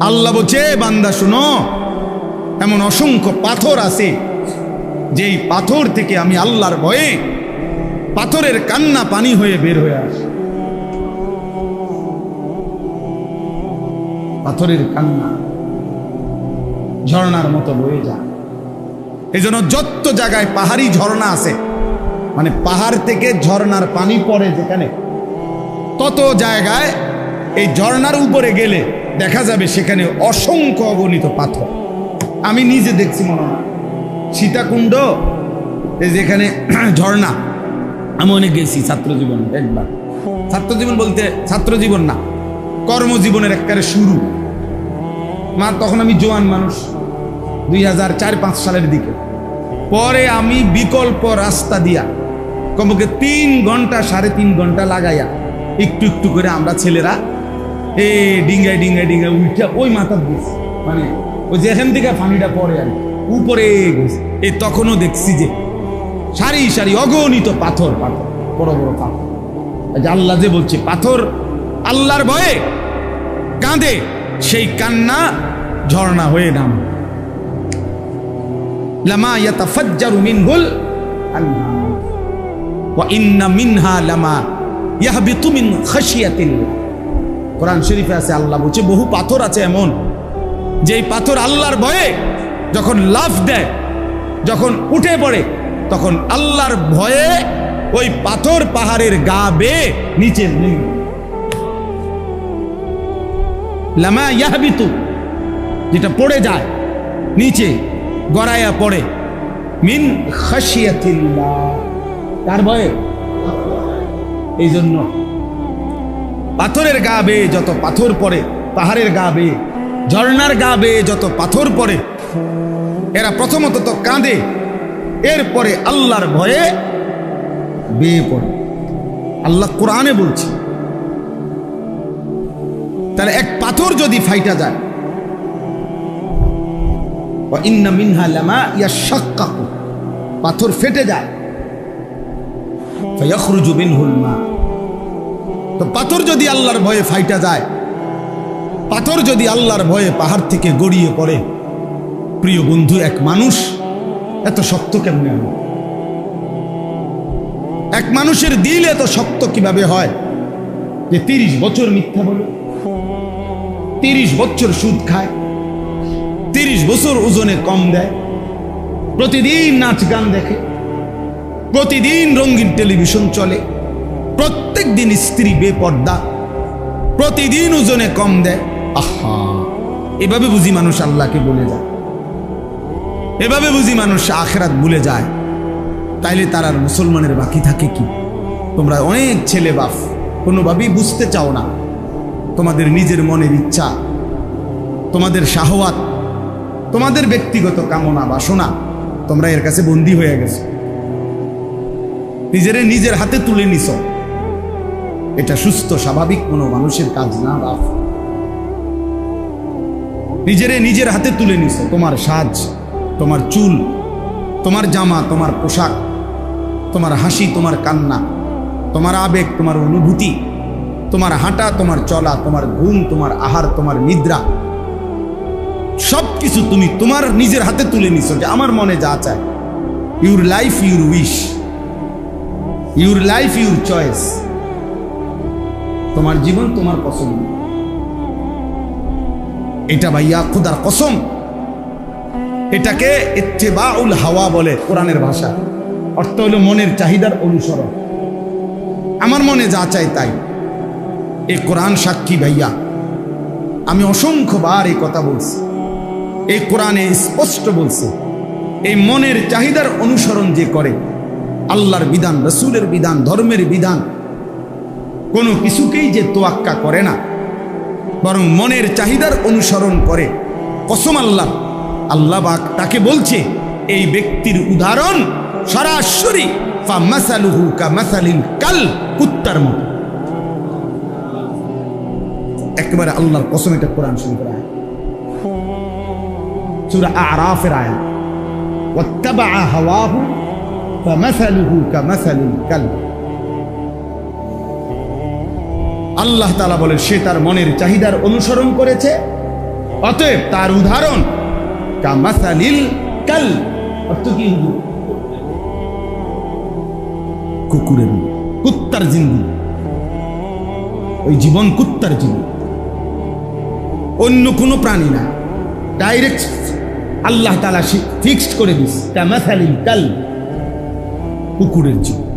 আল্লাহ বলছে, বান্দা শুনো, এমন অসংখ্য পাথর আছে যেই পাথর থেকে আমি আল্লাহর ভয়ে পাথরের কান্না পানি হয়ে বের হয়ে আসে। পাথরের কান্না ঝর্ণার মতো বয়ে যায়। এই জন্য যত জায়গায় পাহাড়ি ঝর্ণা আছে, মানে পাহাড় থেকে ঝর্ণার পানি পড়ে যেখানে, তত জায়গায় এই ঝর্ণার উপরে গেলে দেখা যাবে সেখানে অসংখ্য অগণিত পাথর। আমি নিজে দেখছি, মনে হয় সীতাকুণ্ড, এই যেখানে ঝর্ণা, আমি অনেক গেছি ছাত্রজীবন, একবার। ছাত্রজীবন বলতে ছাত্রজীবন না, কর্মজীবনের একেবারে শুরু। তখন আমি জোয়ান মানুষ, 2004-05 সালের দিকে। পরে আমি বিকল্প রাস্তা দিয়া কমপক্ষে 3 ঘন্টা 3.5 ঘন্টা লাগাইয়া একটু একটু করে আমরা ছেলেরা ডিঙ্গায় ডিঙ্গায় ডিঙ্গায় উঠে ওই মাথার দিয়েছি, মানে ওই যেখান থেকে পানিটা পড়ে আর উপরে গেছে। তখনও দেখছি যে সারি সারি অগণিত পাথর, পাথর, বড় বড় পাথর। আল্লাহ যে বলছে পাথর আল্লাহর ভয়ে কাঁদে, সেই কান্না ঝর্ণা হয়ে নাম। লামা ইয়াতাফাজ্জারু মিনহুল আনহার ওয়া ইন্না মিনহা লামা ইয়াহবিতু মিন খাশিয়াতিল্লাহ। কোরআন শরীফে আছে, আল্লাহ বলছে বহু পাথর আছে এমন যেই পাথর আল্লাহর ভয়ে যখন লাফ দেয়, যখন উঠে পড়ে, তখন আল্লাহর ভয়ে ওই পাথর পাহাড়ের গা বেয়ে নিচে নেমে। লামা ইয়াহবিতু, যেটা পড়ে যায় নিচে, গড়াইয়া পড়ে, মিন খাশিয়াতিল্লাহ, কার ভয়ে? এই জন্য পাথরের গা বেয়ে যত পাথর পড়ে, পাহাড়ের গা বেয়ে, ঝর্ণার গা বেয়ে যত পাথর পড়ে, এরা প্রথমত তো কাঁদে, এরপরে আল্লাহর ভয়ে বেয়ে পড়ে। আল্লাহ কোরআনে বলছে, তাহলে এক পাথর যদি ফাইটা যায়, ওয়া ইন্না মিনহা লামা ইয়াশাক্কাকু, পাথর ফেটে যায়, ফায়াখরুজু মিনহুল মা। তো পাথর যদি আল্লাহর ভয়ে ফাইটা যায়, পাথর যদি আল্লাহর ভয়ে পাহাড় থেকে গড়িয়ে পড়ে, প্রিয় বন্ধু, এক মানুষ এত শক্ত কেমনে হয়? এক মানুষের দিল এত শক্ত কিভাবে হয় যে 30 বছর মিথ্যা বলে, 30 বছর সুদ খায়, 30 বছর ওজনে কম দেয়, প্রতিদিন নাচ গান দেখে, প্রতিদিন রঙিন টেলিভিশন চলে, প্রত্যেক দিন স্ত্রী বেপর্দা, প্রতিদিন ওজনে কম দেয়। আহা, এভাবে বুঝি মানুষ আল্লাহকে ভুলে যায়, এভাবে বুঝি মানুষ আখিরাত ভুলে যায়। তাইলে তার আর মুসলমানের বাকি থাকে কি? তোমরা অনেক ছেলে বাপ কোনোভাবেই বুঝতে চাও না, তোমাদের নিজের মনের ইচ্ছা, তোমাদের শাহওয়াত, তোমাদের ব্যক্তিগত কামনা বাসনা, তোমরা এর কাছে বন্দী হয়ে গেছো, নিজের হাতে তুলে নিছ। এটা সুস্থ স্বাভাবিক কোনো মানুষের কাজ না বাপ। নিজের হাতে তুলে নিছ, তোমার সাজ, তোমার চুল, তোমার জামা, তোমার পোশাক, তোমার হাসি, তোমার কান্না, তোমার আবেগ, তোমার অনুভূতি, তোমার হাঁটা, তোমার চলা, তোমার ঘুম, তোমার আহার, তোমার নিদ্রা, সবকিছু তুমি তোমার নিজের হাতে তুলে নিছো যে আমার মনে যা চায়। Your life your wish, your life your choice, তোমার জীবন তোমার পছন্দ। এটা ভাইয়া খুদার কসম, এটাকে ইত্তেবাউল হাওয়া বলে কোরআনের ভাষা। অর্থ হলো মনের চাহিদার অনুসরণ, আমার মনে যা চাই তাই। এই কোরআন সাক্ষী ভাইয়া, আমি অসংখ্যবার এই কথা বলছি, এই কোরআনে স্পষ্ট বলছে, এই মনের চাহিদার অনুসরণ যে করে, আল্লাহর বিধান, রসুলের বিধান, ধর্মের বিধান, কোনো কিছুকেই যে তোয়াক্কা করে না, বরং মনের চাহিদার অনুসরণ করে, কসম আল্লাহ পাক তাকে বলছে, এই ব্যক্তির উদাহরণ সরাসরি ফামাসালুহু কামাসালিল কাল, কুত্তার মতো। একেবারে আল্লাহর কসম, এটা কোরআন শরীফের আয়াত, সূরা আরাফের আয়াত। ওয়াত্তাবা হাওয়াহু ফামাসালুহু কামাসালিল কাল। আল্লাহ তাআলা বলে, সে তার মনের চাহিদার অনুসরণ করেছে, অতএব তার উদাহরণ কামাসালিল কাল, অর্থ কি? কুকুরের, কুত্তার জিন্দি, ওই জীবন কুত্তার জীবন, অন্য কোনো প্রাণী না। ডাইরেক্ট আল্লাহ তাআলা ফিক্সড করে দিস, কামাসালিল কাল, কুকুরের জীবন।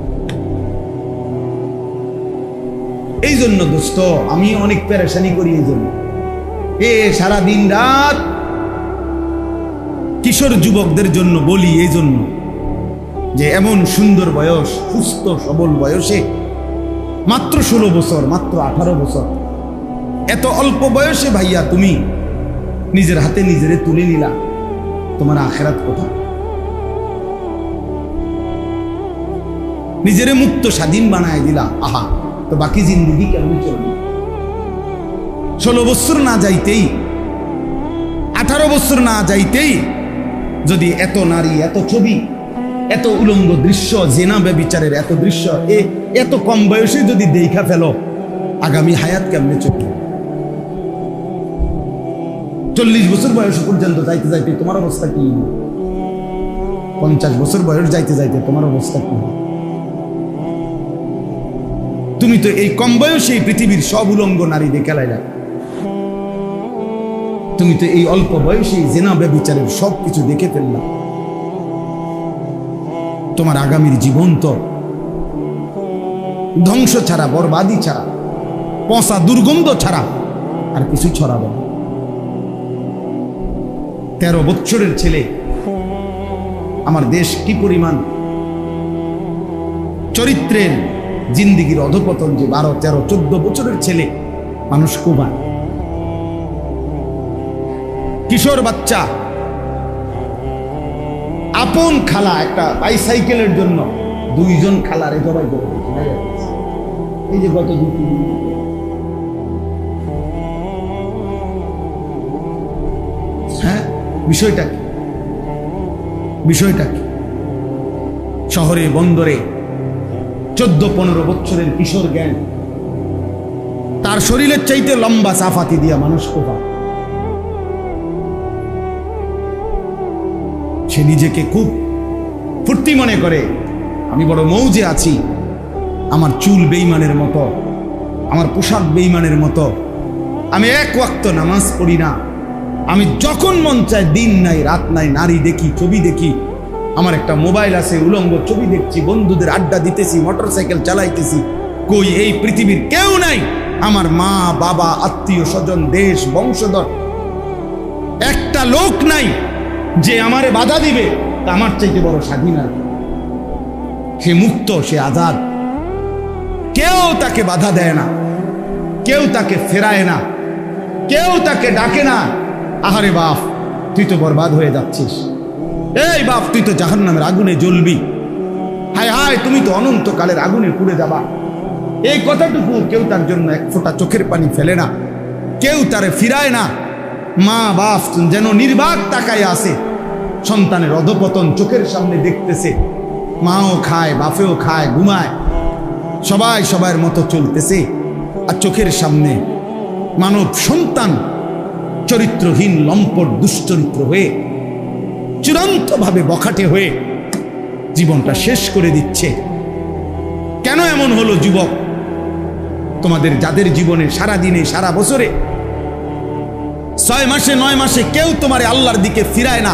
এই জন্য দোস্ত আমি অনেক পেরেশানি করি, এই জন্য সারা দিন রাত কিশোর যুবকদের জন্য বলি, এই জন্য যে এমন সুন্দর বয়স, সুস্থ সবল বয়সে, মাত্র 16 বছর, মাত্র 18 বছর, এত অল্প বয়সে ভাইয়া তুমি নিজের হাতে নিজেরে তুলে নিলা, তোমার আখিরাত কোথায়? নিজেরে মুক্ত স্বাধীন বানায় দিলা, আহা, তো বাকি জিন্দগি কেমন চলবে? 16 বছর না যাইতেই, 18 বছর না যাইতেই যদি এত নারী, এত ছবি, এত উলঙ্গ দৃশ্য, জেনা ব্যভিচারের এত দৃশ্য এত কম বয়সে যদি দেখা ফেলো, আগামী হায়াত কেমনে চলবে? 40 বছর বয়স পর্যন্ত যাইতে যাইতে তোমার অবস্থা কি? 50 বছর বয়স যাইতে যাইতে তোমার অবস্থা কি? তুমি তো এই কম বয়সে পৃথিবীর সব উলঙ্গ নারী দেখে লাইলা, তুমি তো এই অল্প বয়সে জেনা ব্যভিচারের সব কিছু দেখে ফেললা। তোমার আগামীর জীবন তো ধ্বংস ছাড়া, বরবাদি ছাড়া, পচা দুর্গন্ধ ছাড়া আর কিছু ছড়াবে না। 13 বছরের ছেলে, আমার দেশ কি পরিমাণ চরিত্রের জিন্দিগির অধপতন, যে 12, 13, 14 বছরের ছেলে মানুষ কোবায়। কিশোর বাচ্চা, আপন খালা একটা বাইসাইকেলের জন্য 2 জন খালারে জবাই করে দিয়েছে। এই যে গত 2-3 দিন, হ্যাঁ, বিষয়টা কি? বিষয়টা কি? শহরে বন্দরে 14-15 বছরের কিশোর জ্ঞান, তার শরীরের চাইতে লম্বা চাফাতি দিয়া মানুষ কোপা। সে নিজেকে খুব ফুর্তি মনে করে, আমি বড় মৌজে আছি, আমার চুল বেঈমানের মতো, আমার পোশাক বেঈমানের মতো, আমি 1 ওয়াক্ত নামাজ পড়ি না, আমি যখন মন চায়, দিন নাই রাত নাই, নারী দেখি, ছবি দেখি, আমার একটা মোবাইল আছে, উলঙ্গ ছবি দেখছি, বন্ধুদের আড্ডা দিতেছি, মোটরসাইকেল চালাইতেছি। কই এই পৃথিবীর কেউ নাই, আমার মা বাবা, আত্মীয় স্বজন, দেশ, বংশধর, একটা লোক নাই যে আমারে বাধা দিবে। আমার চাইতে বড় স্বাধীন আর, সে মুক্ত, সে আজাদ, কেউ তাকে বাধা দেয় না, কেউ তাকে ফেরায় না, কেউ তাকে ডাকে না, আহারে বাপ তুই তো বরবাদ হয়ে যাচ্ছিস, এই বাপ তুই তো জাহান্নামের আগুনে জ্বলবি, হায় হায় তুমি তো অনন্তকালের আগুনে পুড়ে যাবা। এই কথাটুকু কেউ তার জন্য 1 ফোঁটা চোখের পানি ফেলে না, কেউ তারে ফিরায় না। মা বাপ যেন নির্বাক তাকায় আছে, সন্তানের অধপতন চোখের সামনে দেখতেছে, মাও খায়, বাপেও খায়, ঘুমায়, সবাই সবার মতো চলতেছে, আর চোখের সামনে মানব সন্তান চরিত্রহীন, লম্পট, দুশ্চরিত্র হয়ে, চূড়ান্তভাবে বখাটে হয়ে জীবনটা শেষ করে দিচ্ছে। কেন এমন হলো যুবক? তোমাদের যাদের জীবনে সারা দিনে, সারা বছরে, 6 মাসে 9 মাসে কেউ তোমারে আল্লাহর দিকে ফিরায় না,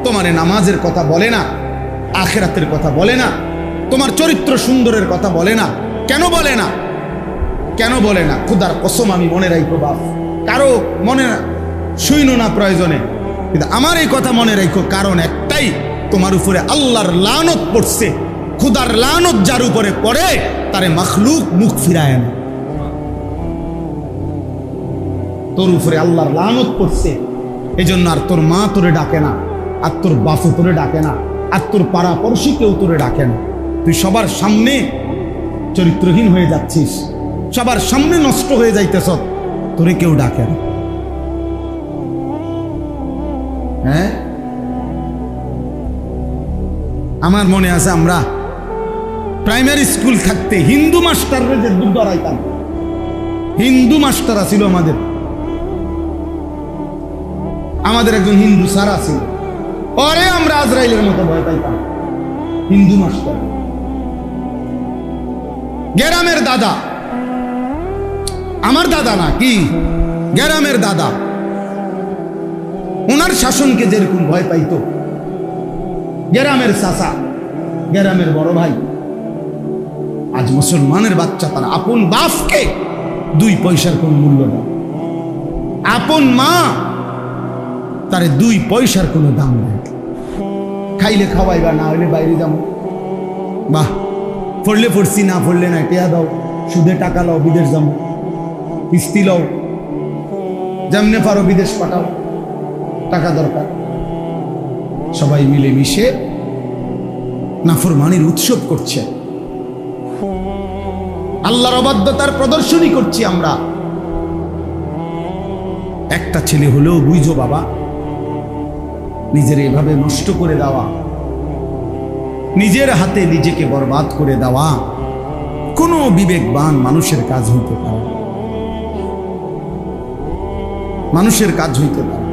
তোমারে নামাজের কথা বলে না, আখিরাতের কথা বলে না, তোমার চরিত্র সুন্দরের কথা বলে না। কেন বলে না? কেন বলে না? খোদার কসম আমি মনে রাখবো বাপ, কারো মনে শুইনো না প্রয়োজনে, কিন্তু আমার এই কথা মনে রাখো, কারণ একটাই, তোমার উপরে আল্লাহর লানত পড়ছে। খোদার লানত যার উপরে পড়ে তারে মাখলুক মুখ ফিরায় না। তোর উপরে আল্লাহর লানত পড়ছে, এই জন্য আর তোর মা তোরে ডাকে না, আর তোর বাপু তোরে ডাকে না, আর তোর পাড়া পড়শি কেউ তোরে ডাকে না। তুই সবার সামনে চরিত্রহীন হয়ে যাচ্ছিস, সবার সামনে নষ্ট হয়ে যাইতেছ, তোরে কেউ ডাকে না। হ্যাঁ, আমার মনে আছে আমরা প্রাইমারি স্কুল থাকতে হিন্দু মাস্টাররা যে দুধ ধরাইতাম, হিন্দু মাস্টার ছিল আমাদের, আমাদের একজন হিন্দু স্যার ছিল, পরে আমরা আজরাইলের মতো ভয় পাইতাম। হিন্দু মাস্টার, গ্রামের দাদা, আমার দাদা না, কি গ্রামের দাদা, ওনার শাসনকে যেরকম ভয় পাইতো, গ্রামের চাচা, গ্রামের বড় ভাই, আজ মুসলমানের বাচ্চা তার আপন বাপকে 2 পয়সার কোন মূল্য দেয়, আপন মা তারে 2 পয়সার কোনো দাম দেয়। খাইলে খাওয়াইবা, না হইলে বাইরে যাবো, বাহ পড়লে পড়ছি, না পড়লে না, টেয়া দাও, সুদে টাকা লাও, বিদেশ যাবো, কিস্তি লাও, যেমনে পারো বিদেশ পাঠাও, টাকা দরকার। সবাই মিলে মিশে নাফরমানির উৎসব করছে, আল্লাহর অবাধ্যতার প্রদর্শনী করছি আমরা। একটা ছেলে হলেও বুঝো বাবা, নিজের এভাবে নষ্ট করে দেওয়া, নিজের হাতে নিজেকে বরবাদ করে দেওয়া কোনো বিবেকবান মানুষের কাজ হইতে পারে, মানুষের কাজ হইতে পারে।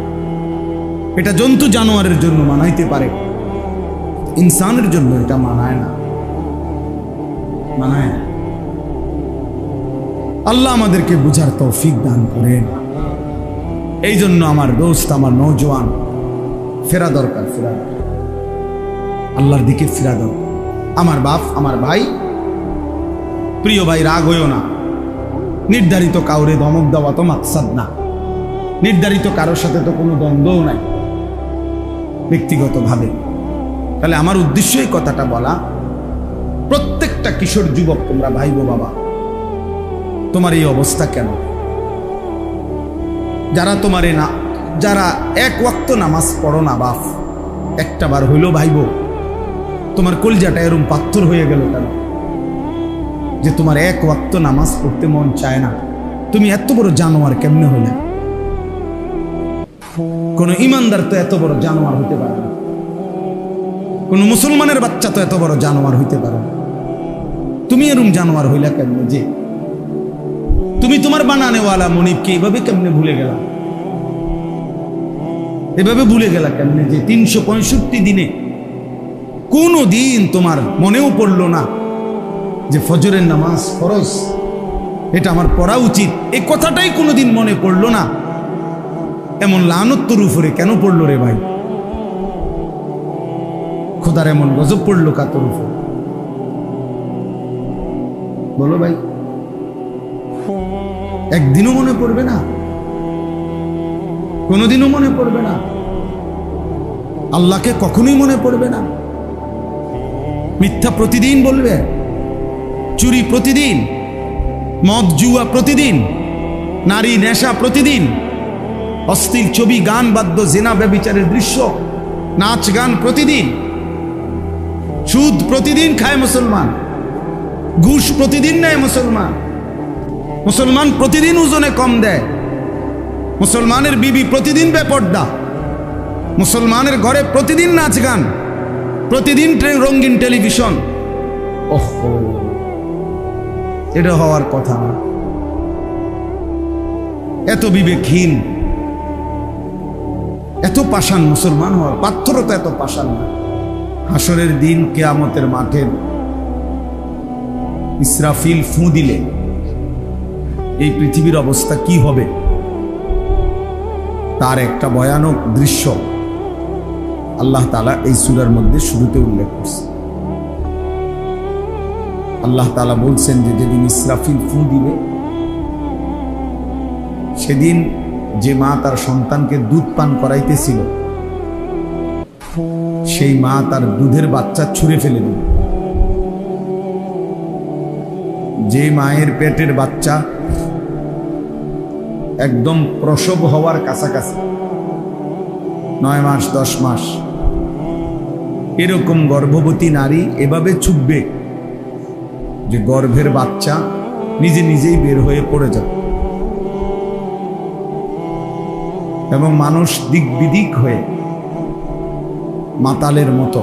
এটা জন্তু জানোয়ারের জন্য মানাইতে পারে, ইনসানের জন্য এটা মানায় না, মানায় না। আল্লাহ আমাদেরকে বুঝার তৌফিক দান করেন। এই জন্য আমার দোস্ত, আমার নওজোয়ান, ফেরা দরকার, ফেরা আল্লাহর দিকে ফেরা দরকার। আমার বাপ, আমার ভাই, প্রিয় ভাই, রাগ হইও না। নির্ধারিত কাউরে ধমক দেওয়া তো মাকসাদ না, নির্ধারিত কারোর সাথে তো কোনো দ্বন্দ্বও নাই ব্যক্তিগতভাবে। তাহলে আমার উদ্দেশ্য এই কথাটা বলা, প্রত্যেকটা কিশোর যুবক তোমরা ভাইবো বাবা, তোমার এই অবস্থা কেন? যারা তোমারে না, যারা 1 ওয়াক্ত নামাজ পড়ো না বাপ, একটা বার হইলো ভাইবো, তোমার কলজাটা এরকম পাথর হয়ে গেল কেন যে তোমার 1 ওয়াক্ত নামাজ পড়তে মন চায় না? তুমি এত বড় জানোয়ার কেমনে হইলে? কোন ইমানদার তো এত বড় জানোয়ার হইতে পারে না, কোন মুসলমানের বাচ্চা তো এত বড় জানোয়ার হইতে পারে না। তুমি এরকম জানোয়ার হইলা কেমনে যে তুমি তোমার বানানেওয়ালা মনিবকে এইভাবে কেমনে ভুলে গেলা? এভাবে ভুলে গেলা কেমনে যে 365 দিনে কোনো দিন তোমার মনেও পড়লো না যে ফজরের নামাজ ফরজ, এটা আমার পড়া উচিত, এই কথাটাই কোনোদিন মনে পড়লো না? এমন লানত তোর উপরে কেন পড়লো রে ভাই? খোদার এমন গজব পড়লো কা তোর উপরে? বলো ভাই, একদিনও মনে পড়বে না? কোনোদিনও মনে পড়বে না? আল্লাহকে কখনোই মনে পড়বে না? মিথ্যা প্রতিদিন বলবে, চুরি প্রতিদিন, মদ জুয়া প্রতিদিন, নারী নেশা প্রতিদিন, অশ্লীল ছবি, গান, বাদ্য, জেনা, ব্যভিচারের দৃশ্য, নাচ গান প্রতিদিন, সুদ প্রতিদিন খায় মুসলমান, ঘুষ প্রতিদিন নেয় মুসলমান, মুসলমান প্রতিদিন ওজনে কম দেয়, মুসলমানের বিবি প্রতিদিন বেপর্দা, মুসলমানের ঘরে প্রতিদিন নাচ গান, প্রতিদিন রঙিন টেলিভিশন। ওহো, এটা হওয়ার কথা না। এত বিবেকহীন, এত পাষাণ মুসলমান হওয়ার, পাথরও তো এত পাষাণ না। হাসরের দিন কিয়ামতের মাঠে ইসরাফিল ফু দিলে এই পৃথিবীর অবস্থা কি হবে তার একটা ভয়ানক দৃশ্য আল্লাহ তাআলা এই সূরার মধ্যে শুরুতে উল্লেখ করছে। আল্লাহ তাআলা বলছেন যে যেদিন ইসরাফিল ফু দিবে, সেদিন যে মা তার সন্তানকে দুধ পান করাইতেছিল, সেই মা তার দুধের বাচ্চা ছুঁড়ে ফেলে দিবে। যে মায়ের পেটের বাচ্চা একদম প্রসব হওয়ার কাছাকাছি, 9 মাস 10 মাস, এরকম গর্ভবতী নারী এভাবে ছুটবে যে গর্ভের বাচ্চা নিজে নিজেই বের হয়ে পড়ে যাবে এবং মানুষ দিক বিদিক হয়ে মাতালের মতো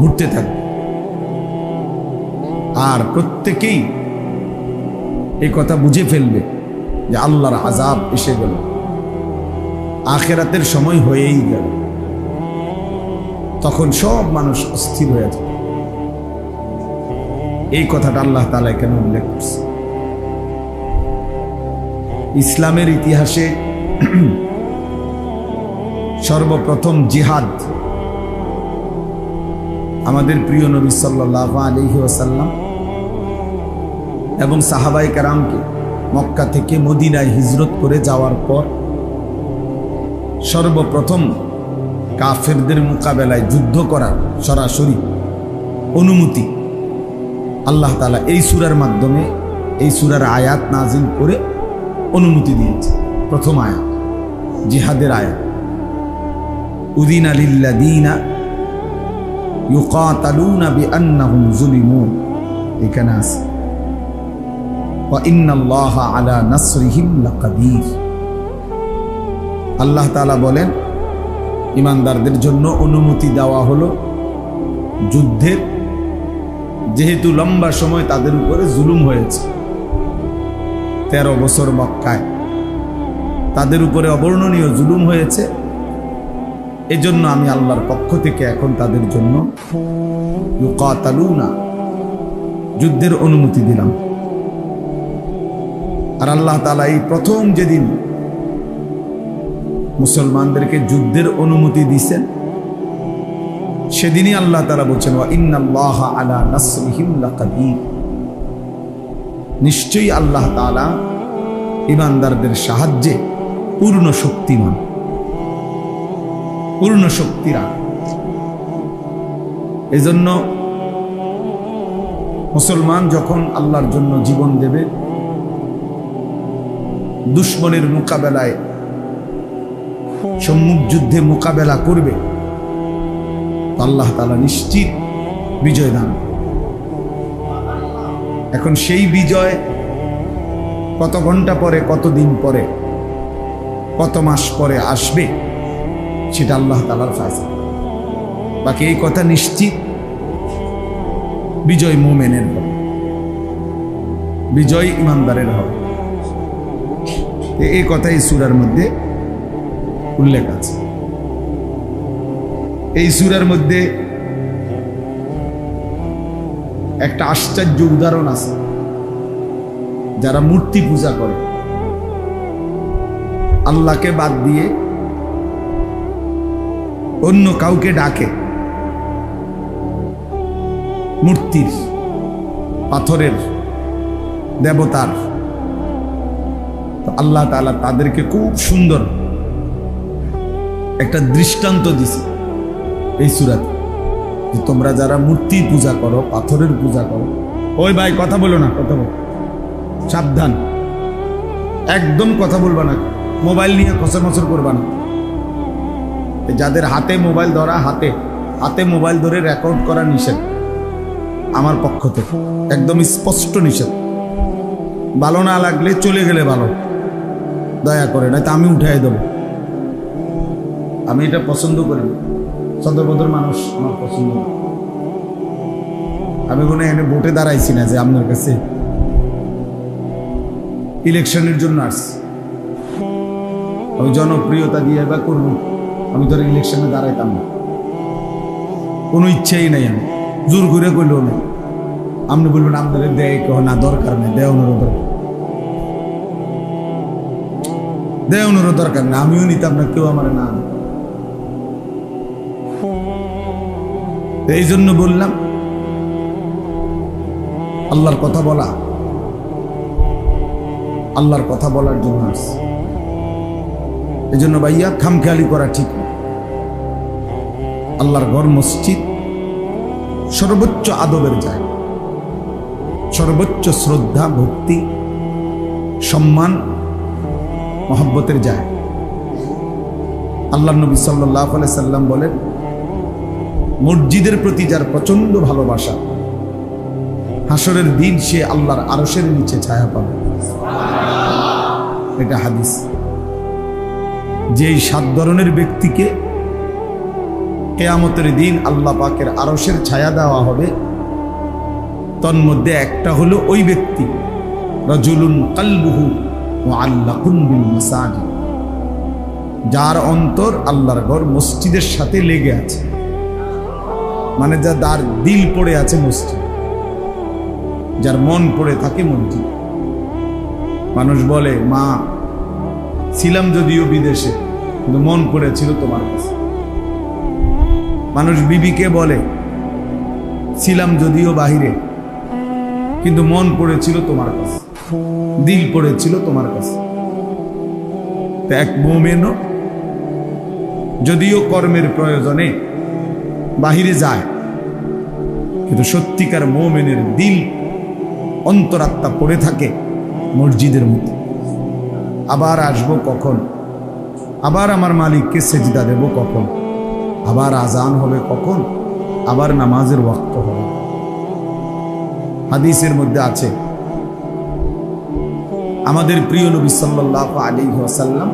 ঘুরতে থাকবে। আর প্রত্যেকেই এই কথা বুঝে ফেলবে যে আল্লাহর আযাব এসে গেল। আখেরাতের সময় হয়েই গেল, তখন সব মানুষ অস্থির হয়ে যাবে। এই কথাটা আল্লাহ তাআলা কেন উল্লেখ করছে? ইসলামের ইতিহাসে সর্বপ্রথম জিহাদ আমাদের প্রিয় নবী সাল্লাল্লাহু আলাইহি ওয়াসাল্লাম এবং সাহাবায়ে কেরামকে মক্কা থেকে মদিনায় হিজরত করে যাওয়ার পর সর্বপ্রথম কাফেরদের মোকাবেলায় যুদ্ধ করার সরাসরি অনুমতি আল্লাহ তাআলা এই সূরার মাধ্যমে, এই সূরার আয়াত নাজিল করে অনুমতি দিয়েছে। প্রথম আয়াত জিহাদের আয়াত, উযিনা লিল্লাযীনা ইউকাতালুনা বিআন্নাহুম যুলিমু, এখানে আছে ওয়া ইন্নাল্লাহা আলা নাসরিহিম লাকাদির। আল্লাহ তাআলা বলেন ঈমানদারদের জন্য অনুমতি দেওয়া হলো যুদ্ধের, যেহেতু লম্বা সময় তাদের উপরে জুলুম হয়েছে। 13 বছর মক্কায় তাদের উপরে অবর্ণনীয় জুলুম হয়েছে। এজন্য আমি আল্লাহর পক্ষ থেকে এখন তাদের জন্য ইউকাতালুনা, যুদ্ধের অনুমতি দিলাম। আর আল্লাহ তাআলা এই প্রথম যেদিন মুসলমানদেরকে যুদ্ধের অনুমতি দিয়েছেন, সেদিনই আল্লাহ তাআলা বলছেন ওয়া ইন্নাল্লাহা আলা নাসরিহিম লাকাদির, নিশ্চয়ই আল্লাহ তাআলা ঈমানদারদের সাহায্যে পূর্ণ শক্তিমান, পূর্ণ শক্তিরা। এজন্য মুসলমান যখন আল্লাহর জন্য জীবন দেবে, দুশমনের মোকাবেলায় সম্মুখ যুদ্ধে মোকাবেলা করবে, আল্লাহ তাআলা নিশ্চিত বিজয় দান। এখন সেই বিজয় কত ঘন্টা পরে, কত দিন পরে, কত মাস পরে আসবে, সেটা আল্লাহ তাআলার ফয়সালা। বাকি এই কথা নিশ্চিত বিজয় মুমিনের হবে, বিজয় ঈমানদারের হবে। এই কথাই সূরার মধ্যে উল্লেখ আছে। এই সূরার মধ্যে একটা আশ্চর্য উদাহরণ আছে। যারা মূর্তি পূজা করে, আল্লাহকে বাদ দিয়ে অন্য কাউকে ডাকে, মূর্তির, পাথরের, দেবতার, তো আল্লাহ তাআলা তাদেরকে খুব সুন্দর একটা দৃষ্টান্ত দিছে এই সূরাতে, যে তোমরা যারা মূর্তি পূজা করো, পাথরের পূজা করো, ওই ভাই কথা বলো না, কথা বলো, সাবধান, একদম কথা বলবা না, মোবাইল নিয়ে খসর করবা না। যাদের হাতে মোবাইল ধরা, হাতে মোবাইল ধরে রেকর্ড করা নিষেধ আমার পক্ষ থেকে, একদম স্পষ্ট নিষেধ। ভালো না লাগলে চলে গেলে ভালো, দয়া করে, নয়তো আমি উঠাই দেবো। আমি এটা পছন্দ করি না, সদরবদর মানুষ আমার পছন্দ না। আমি কোনো এখানে ভোটে দাঁড়াইছি না যে আপনার কাছে ইলেকশনের জন্য আসছি, আমি জনপ্রিয়তা দিয়ে বা করবো, আমি ধর ইলেকশনে দাঁড়াইতাম না, কোনো ইচ্ছাই নাই। আমি জোর করে করলেও না। আপনি বলবেন আপনাদের দেয় কেউ না, দরকার নেই, দেওয়ানোরও দরকার নেই, আমিও নিতাম না, কেউ আমার না। এই জন্য বললাম আল্লাহর কথা বলা, আল্লাহর কথা বলার জন্য আসছে। এই জন্য ভাইয়া খামখেয়ালি করা ঠিক না। আল্লাহর ঘর মসজিদ সর্বোচ্চ আদবের জায়গা, সর্বোচ্চ শ্রদ্ধা, ভক্তি, সম্মান, মহব্বতের জায়গা। আল্লাহ নবী সাল্লাল্লাহু আলাইহি সাল্লাম বলেন, মসজিদের প্রতি যার প্রচন্ড ভালোবাসা, হাসরের দিন সে আল্লাহর আরশের নিচে ছায়া পাবে। এটা হাদিস। যেই 7 ধরনের ব্যক্তিকে কিয়ামতের দিন আল্লাহ পাকের আরশের ছায়া দেওয়া হবে, তন্মধ্যে একটা হলো ওই ব্যক্তি, রাজুলুন কলবুহু মুআল্লাকুন বিল মাসাজিদ, যার অন্তর আল্লাহর ঘর মসজিদের সাথে লেগে আছে, মানে যার দিল পড়ে আছে মসজিদ, যার মন পড়ে থাকে মসজিদ। মানুষ বলে, মা ছিলাম যদিও বিদেশে কিন্তু মন পড়েছিল তোমার কাছে। মানুষ বিবিকে বলে, ছিলাম যদিও বাহিরে কিন্তু মন পড়েছিল তোমার কাছে, দিল পড়েছিল তোমার কাছে। তো এক মুমিনও যদিও কর্মের প্রয়োজনে বাহিরে যায়, কিন্তু সত্যিকার মুমিনের দিল অন্তরাত্মা পড়ে থাকে মসজিদের মধ্যে। আবার আসবো কখন, আবার আমার মালিককে সেজদা দেব কখন, আবার আজান হবে কখন, আবার নামাজের ওয়াক্ত হবে। হাদিসের মধ্যে আছে, আমাদের প্রিয় নবী সাল্লাল্লাহু আলাইহি ওয়াসাল্লাম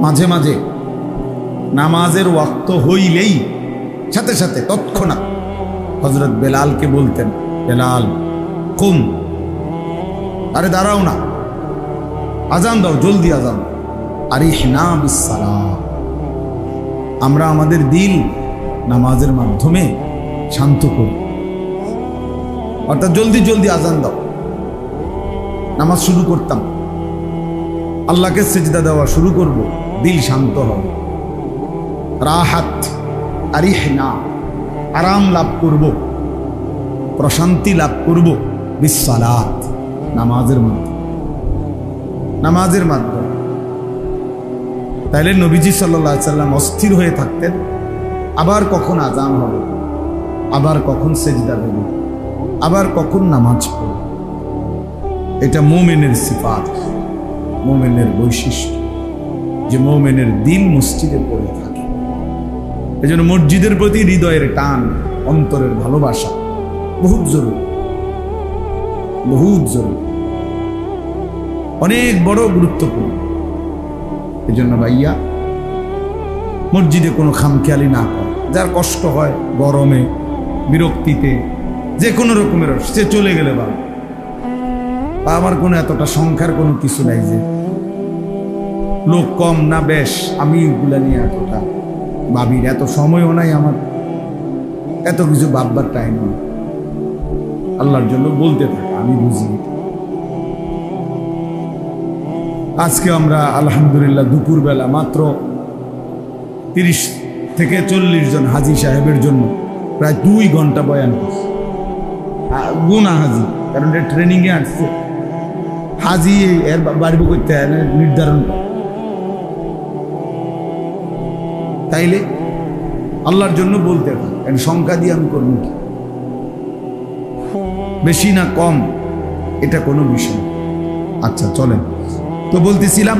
মাঝে মাঝে নামাজের ওয়াক্ত হইলেই সাথে সাথে তৎক্ষণাৎ হযরত বেলালকে বলতেন, বেলাল কুম, আরে দাঁড়াও না, আজান দাও, জলদি আজান। আরিহনা বিসসালাহ, আমরা আমাদের দিল নামাজের মাধ্যমে শান্ত করি, অর্থাৎ জলদি জলদি আজান দাও। নামাজ শুরু করতাম, আল্লাহকে সিজদা দেওয়া শুরু করব, দিল শান্ত হবে, রাহাত আরিহনা, আরাম লাভ করব, প্রশান্তি লাভ করব বিসসালাত, নামাজের মাধ্যমে, নামাজের মাধ্যমে। তাইলে নবীজি সাল্লাল্লাহু আলাইহি সাল্লাম অস্থির হয়ে থাকতেন, আবার কখন আজান হবে, আবার কখন সিজদা দেব, আবার কখন নামাজ পড়ব। এটা মুমিনের সিফাত, মুমিনের বৈশিষ্ট্য, যে মুমিনের দিল মসজিদে পড়ে থাকে। এজন্য মসজিদের প্রতি হৃদয়ের টান, অন্তরের ভালোবাসা বহুত জরুরি, বহুত জরুরি, অনেক বড় গুরুত্বপূর্ণ। এজন্য ভাইয়া মসজিদে কোনো খামখেয়ালি না করে। যার কষ্ট হয় গরমে, বিরক্তিতে, যে কোনো রকমের, সে চলে গেলে বা আমার কোনো এতটা সংখ্যার কোনো কিছু নাই, যে লোক কম না বেশ, আমি এগুলা নিয়ে এতটা ভাবির, এত সময়ও নাই আমার, এত কিছু ভাববার টাইম নেই। আল্লাহর জন্য বলতে থাকে, আমি বুঝি। আজকে আমরা আলহামদুলিল্লাহ দুপুরবেলা মাত্র 30 থেকে 40 জন হাজি সাহেবের জন্য প্রায় 2 ঘন্টা বয়ান করছি। গুনা হাজি, কারণ এটা ট্রেনিংয়ে আসছে। হাজি এর বাড়ি করতে নির্ধারণ করে, তাইলে আল্লাহর জন্য বলতে হবে। সংখ্যা দিয়ে আমি করবো কি, বেশি না কম এটা কোনো বিষয়। আচ্ছা চলেন, তো বলতেছিলাম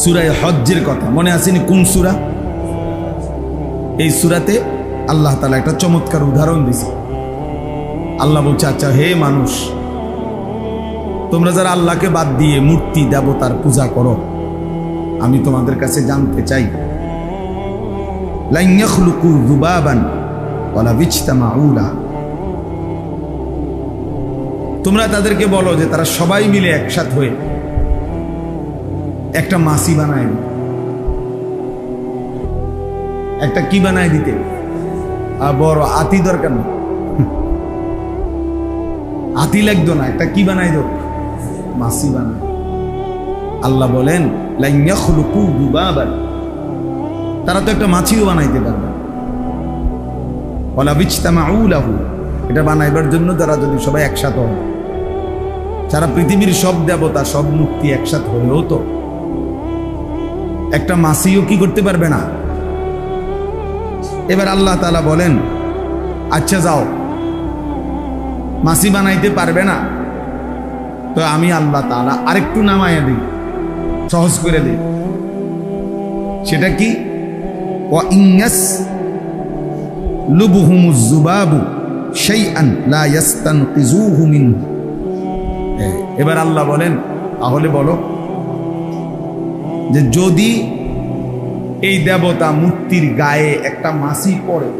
সূরা হজ্জের কথা, মনে আসেনি কোন সূরা? এই সূরাতে আল্লাহ তাআলা একটা চমৎকার উদাহরণ দিয়েছে। আল্লাহ বলছে, আচ্ছা হে মানুষ, তোমরা যারা আল্লাহকে বাদ দিয়ে মূর্তি দেবতার পূজা করো, আমি তোমাদের কাছে জানতে চাই, লান ইয়াখলুকু যুবাবান ওয়ালা বিজতামাউ লা, তোমরা তাদেরকে বলো যে তারা সবাই মিলে একসাথে হয়ে একটা মাছি বানায় দিতে, একটা কি বানায় দিতে, বড় আতি দরকার না, আতি লাগতো না, একটা কি বানাই দাও, মাছি বানায়। আল্লাহ বলেন লা ইয়াখলুকু যুবাবান, তারা তো একটা মাছিও বানাইতে পারবে, ওয়ালা বিজতামাউ লাহু, এটা বানাইবার জন্য তারা যদি সবাই একসাথে হয়, সারা পৃথিবীর সব দেবতা সব মূর্তি একসাথে হলেও তো একটা মাছিও কি করতে পারবে না। এবার আল্লাহ তাআলা বলেন, আচ্ছা যাও, মাছি বানাইতে পারবে না, তো আমি আল্লাহ তাআলা আরেকটু নামাইয়া দিই, সহজ করে দিই। সেটা কি? ওয়া ইন্নাস লুবহুমুজ যুবাবু শাইআন লা ইয়াস্তানকিজুহু মিনহু। এবার আল্লাহ বলেন, তাহলে বলো যে যদি এই দেবতা মূর্তির গায়ে একটা মাছি পড়ে,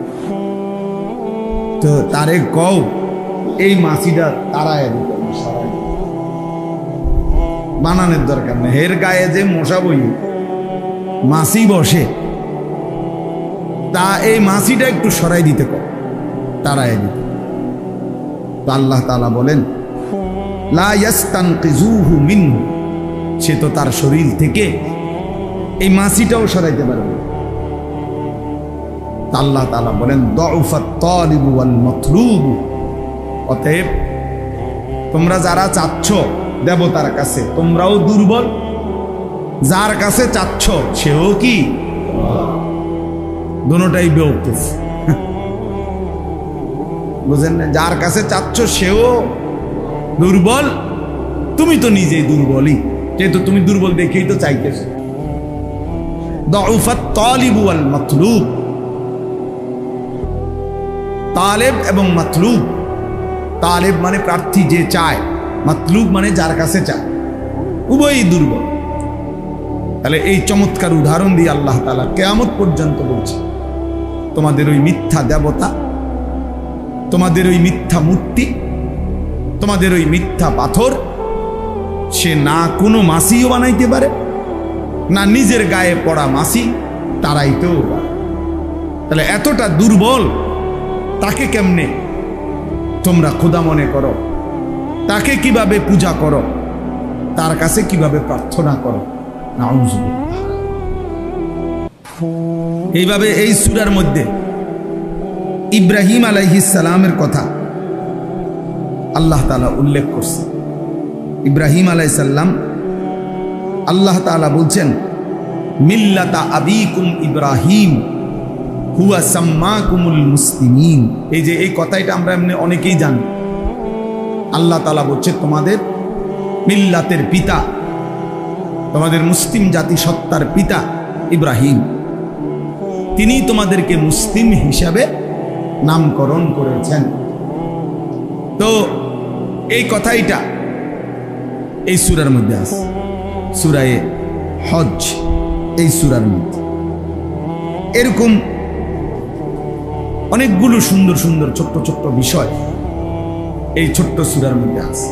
তো তারে কও এই মাছিটা তাড়ায় দিতে, বানানোর দরকার নেই। এর গায়ে যে মশা বই মাছি বসে, তা এই মাছিটা একটু সরাই দিতে কর, তাড়াই দিতে। তো আল্লাহ তাআলা বলেন লা ইয়াস্তানকিজুহু মিনহু, সে তো তার শরীর থেকে এই মাছিটাও সরাইতে পারবে। আল্লাহ তাআলা বলেন দুফাত তালিবু ওয়াল মাতলুবু, অতএব তোমরা যারা চাচ্ছ দেবতার কাছে, তোমরাও দুর্বল, যার কাছে চাচ্ছ সেও কি দোনোটাই বেওকুফ। বুঝেন না? যার কাছে চাচ্ছ সেও দুর্বল, তুমি তো নিজেই দুর্বলই, যেহেতু তুমি দুর্বল দেখেই তো চাইতেছ। দুফাত তালিবু ওয়াল মাতলুব, তালেব এবং মাতলুব। তালেব মানে প্রার্থী, যে চায়, মাতলুব মানে যার কাছে চায়, উভয়ই দুর্বল। তাহলে এই চমৎকার উদাহরণ দিয়ে আল্লাহ তাআলা কিয়ামত পর্যন্ত বলছে, তোমাদের ওই মিথ্যা দেবতা, তোমাদের ওই মিথ্যা মূর্তি, তোমাদের ওই মিথ্যা পাথর, সে না কোনো মাছিও বানাইতে পারে, না নিজের গায়ে পড়া মাছি তারাইতেও পারে। তাহলে এতটা দুর্বল, তাকে কেমনে তোমরা খোদা মনে করো? তাকে কিভাবে পূজা করো? তার কাছে কিভাবে প্রার্থনা করো? নাউযুবিল্লাহ। এইভাবে এই সূরার মধ্যে ইব্রাহিম আলাইহিস সালামের কথা আল্লাহ তাআলা উল্লেখ করছে। ইব্রাহিম আলাইহিস সালাম, আল্লাহ তাআলা বলছেন মিল্লাতা আবিকুম ইব্রাহিম হুয়া সাম্মাকুমুল মুসলিমিন। এই যে এই কথাটা আমরা এমনি অনেকেই জানি। আল্লাহ তাআলা বলছে তোমাদের মিল্লাতের পিতা, তোমাদের মুসলিম জাতি সত্তার পিতা ইব্রাহিম, তিনি তোমাদেরকে মুসলিম হিসাবে নামকরণ করেছেন। তো এই কথাইটা এই সূরার মধ্যে আছে, সূরায়ে হজ, এই সূরার মধ্যে। এরকম অনেকগুলো সুন্দর সুন্দর ছোট্ট ছোট্ট বিষয় এই ছোট্ট সূরার মধ্যে আছে।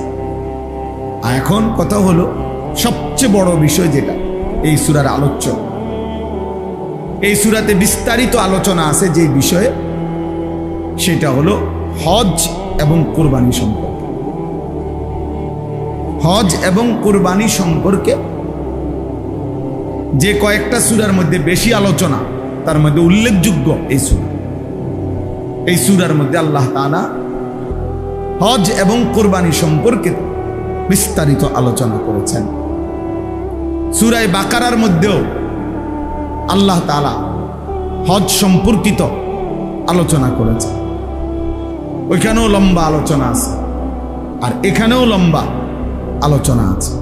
আর এখন কথা হলো সবচেয়ে বড় বিষয় যেটা এই সূরার আলোচ্য, এই সূরাতে বিস্তারিত আলোচনা আছে যে বিষয়ে, সেটা হলো হজ এবং কোরবানি সম্পর্কে। হজ এবং কোরবানি সম্পর্কে যে কয়েকটা সূরার মধ্যে বেশি আলোচনা, তার মধ্যে উল্লেখযোগ্য এই সূরা। এই সূরার মধ্যে আল্লাহ তাআলা হজ এবং কোরবানি সম্পর্কে বিস্তারিত আলোচনা করেছেন। সূরা বাকারার মধ্যেও আল্লাহ তাআলা হজ সম্পর্কিত আলোচনা করেছেন। ওইখানেও লম্বা আলোচনা আছে, আর এখানেও লম্বা আলোচনা আছে।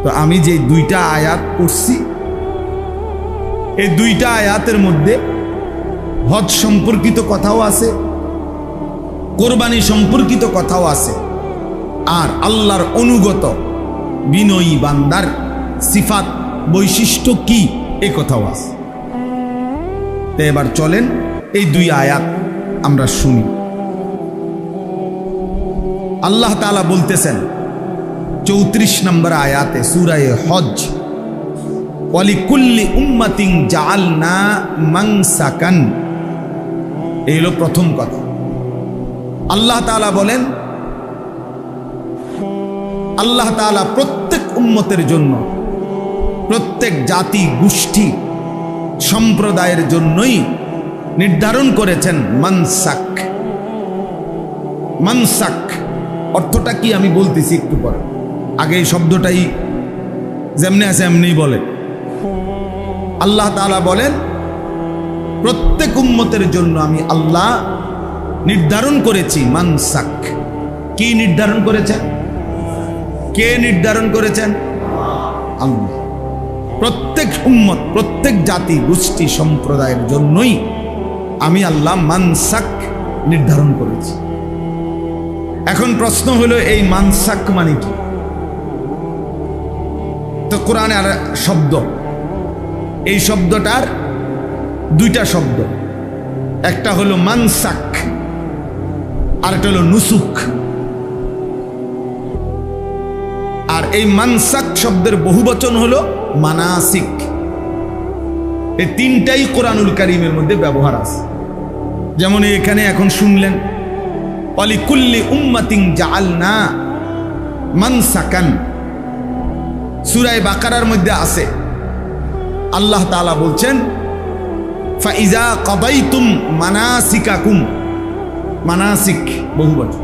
তো আমি যে দুইটা আয়াত পড়ছি, এই দুইটা আয়াতের মধ্যে হজ সম্পর্কিত কথাও আছে, কোরবানি সম্পর্কিত কথাও আছে, আর আল্লাহর অনুগত বিনয়ী বান্দার সিফাত বৈশিষ্ট্য কি এই কথাও আছে। তো এবার চলেন এই দুই আয়াত আমরা শুনি। আল্লাহ তাআলা বলতেছেন 34 নম্বর আয়াতে সূরায়ে হজ, ওয়ালিকুল্লি উম্মাতিন জাআলনা মানসাকান। এই হলো প্রথম কথা। আল্লাহ তাআলা বলেন, আল্লাহ তাআলা প্রত্যেক উম্মতের জন্য, প্রত্যেক জাতি গোষ্ঠী সম্প্রদায়ের জন্যই নির্ধারণ করেছেন মানসাক। মানসাক অর্থটা কি আমি বলতেছি একটু পরে, আগে এই শব্দটাই যেমনি আছে এমনি বলে। আল্লাহ তাআলা বলেন প্রত্যেক উম্মতের জন্য আমি আল্লাহ নির্ধারণ করেছি মানসাক। কি নির্ধারণ করেছেন? কে নির্ধারণ করেছেন? আল্লাহ। প্রত্যেক উম্মত, প্রত্যেক জাতি গোষ্ঠী সম্প্রদায়ের জন্যই আমি আল্লাহ মানসাক নির্ধারণ করেছি। এখন প্রশ্ন হলো এই মানসাক মানে কি? তো কোরআনে আর শব্দ, এই শব্দটার দুইটা শব্দ, একটা হলো মানসাক আর একটা হলো নুসুক। আর এই মানসাক শব্দের বহুবচন হলো মানাসিক। এই তিনটাই কোরআনুল কারীমের মধ্যে ব্যবহার আছে। যেমন এখানে এখন শুনলেন ওয়ালিকুল্লি উম্মাতিন জাআলনা মানসাকান, সূরা বাকারার মধ্যে আছে। আল্লাহ তাআলা বলছেন ফাইজা কাদাইতুম মানাসিকাকুম, মানাসিক বহুবচন।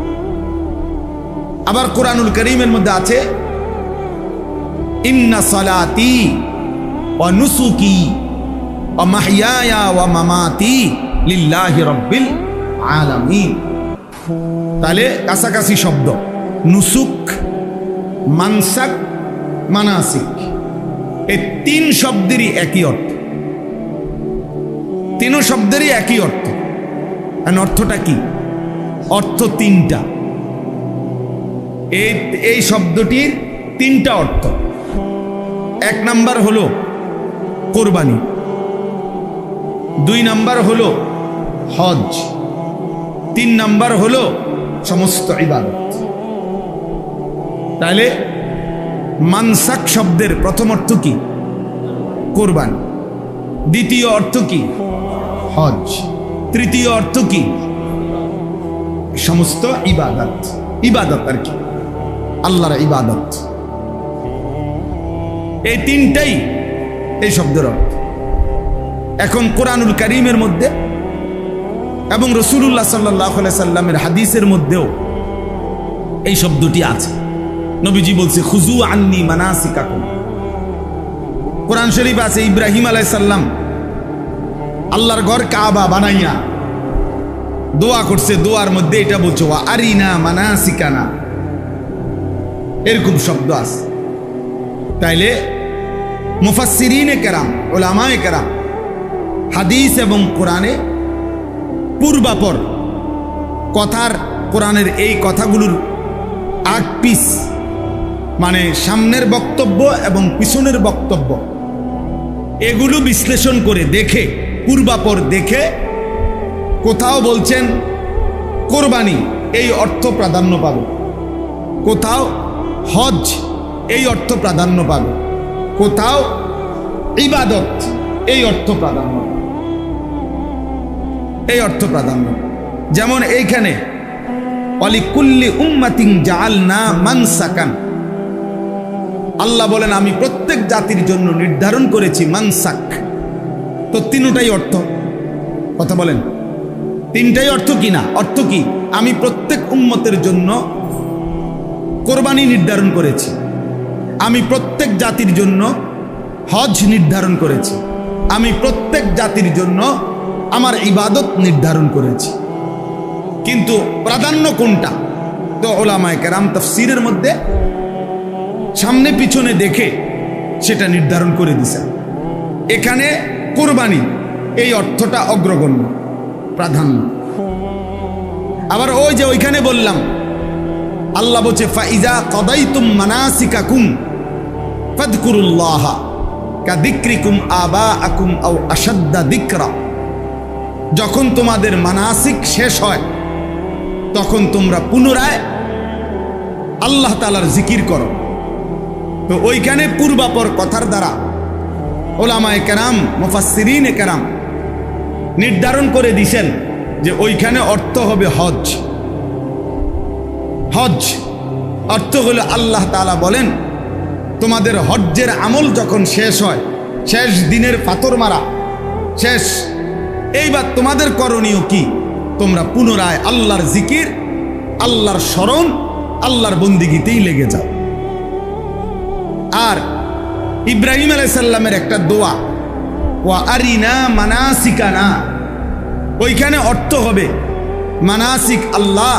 আবার কোরআনুল কারীমের মধ্যে আছে ইন্না সালাতি ওয়া নুসুকি ওয়া মাহইয়ায়া ওয়া মামাতি লিল্লাহি রাব্বিল আলামিন। তাহলে কাছাকাছি শব্দ, নুসুক, মানসাক, মানাসিক, এই তিন শব্দেরই একই অর্থ। তিন শব্দেরই একই অর্থ। অর্থটা কি? অর্থ তিনটা। এই শব্দটির তিনটা অর্থ। এক নাম্বার হলো কোরবানি, দুই নাম্বার হলো হজ, তিন নাম্বার হলো সমস্ত ইবাদত। তাহলে মানসাক শব্দের প্রথম অর্থ কি? কোরবানি। দ্বিতীয় অর্থ কি? হজ। তৃতীয় অর্থ কি? সমস্ত ইবাদত। ইবাদত আর কি, আল্লাহর ইবাদত। এই তিনটাই এই শব্দের অর্থ। এখন কোরআনুল কারীমের মধ্যে এবং রাসূলুল্লাহ সাল্লাল্লাহু আলাইহি সাল্লামের হাদিসের মধ্যেও এই শব্দটি আছে। নবীজি বলছে খুযু আন্নী মানাসিকাকুম। কোরআন শরীফ আছে ইব্রাহিম আলাইহিস সালাম আল্লাহর ঘর কাবা বানাইয়া দোয়া করছে, দোয়ার মধ্যে এটা বলছে ওয়া আরিনা মানাসিকানা, এরকম শব্দ আছে। তাইলে মুফাসসিরিনে কেরাম, উলামায়ে কেরাম হাদিস এবং কোরআনে পূর্বাপর কথার, কোরআনের এই কথাগুলোর আগ পিস মানে সামনের বক্তব্য এবং পিছনের বক্তব্য, এগুলো বিশ্লেষণ করে দেখে, পূর্বাপর দেখে কোথাও বলছেন কোরবানি এই অর্থ প্রাধান্য পাবে, কোথাও হজ এই অর্থ প্রাধান্য পাবে, কোথাও ইবাদত এই অর্থ প্রাধান্য, এই অর্থ প্রাধান্য। যেমন এইখানে ওয়ালিকুল্লি উম্মাতিন জাআলনা মানসাকান, আল্লাহ বলেন আমি প্রত্যেক জাতির জন্য নির্ধারণ করেছি মানসাক। তো তিনটাই অর্থ, কথা বলেন, তিনটাই অর্থ কি না? অর্থ কি? আমি প্রত্যেক উম্মতের জন্য কোরবানি নির্ধারণ করেছি, আমি প্রত্যেক জাতির জন্য হজ নির্ধারণ করেছি, আমি প্রত্যেক জাতির জন্য আমার ইবাদত নির্ধারণ করেছি। কিন্তু প্রাধান্য কোনটা? তো উলামায়ে কেরাম তাফসীরের মধ্যে সামনে পিছনে দেখে সেটা নির্ধারণ করে দিয়েছেন। এখানে কোরবানি এই অর্থটা অগ্রগণ্য, প্রাধান্য। আবার ওই যে ওইখানে বললাম আল্লাহ বলছে ফাইজা কাদাইতুম মানাসিকাকুম ফাযকুরুল্লাহা কাযিকরিকুম আবাআকুম আও আশাদ্দা যিকরা, যখন তোমাদের মানাসিক শেষ হয় তখন তোমরা পুনরায় আল্লাহ তাআলার জিকির করো। তো ওইখানে পূর্বাপর কথার দ্বারা উলামায়ে কেরাম, মুফাসসিরিনে কেরাম নির্ধারণ করে দিয়েছেন যে ওইখানে অর্থ হবে হজ। হজ অর্থ হলো আল্লাহ তাআলা বলেন তোমাদের হজ্জের আমল যখন শেষ হয়, শেষ দিনের পাথর মারা শেষ, এইবার তোমাদের করণীয় কি? তোমরা পুনরায় আল্লাহর জিকির, আল্লাহর স্মরণ, আল্লাহর বন্দিগিতেই লেগে যাও। আর ইব্রাহিম আলাইহিস সালামের একটা দোয়া ওয়া আরিনা মানাসিকানা, ওইখানে অর্থ হবে মানাসিক, আল্লাহ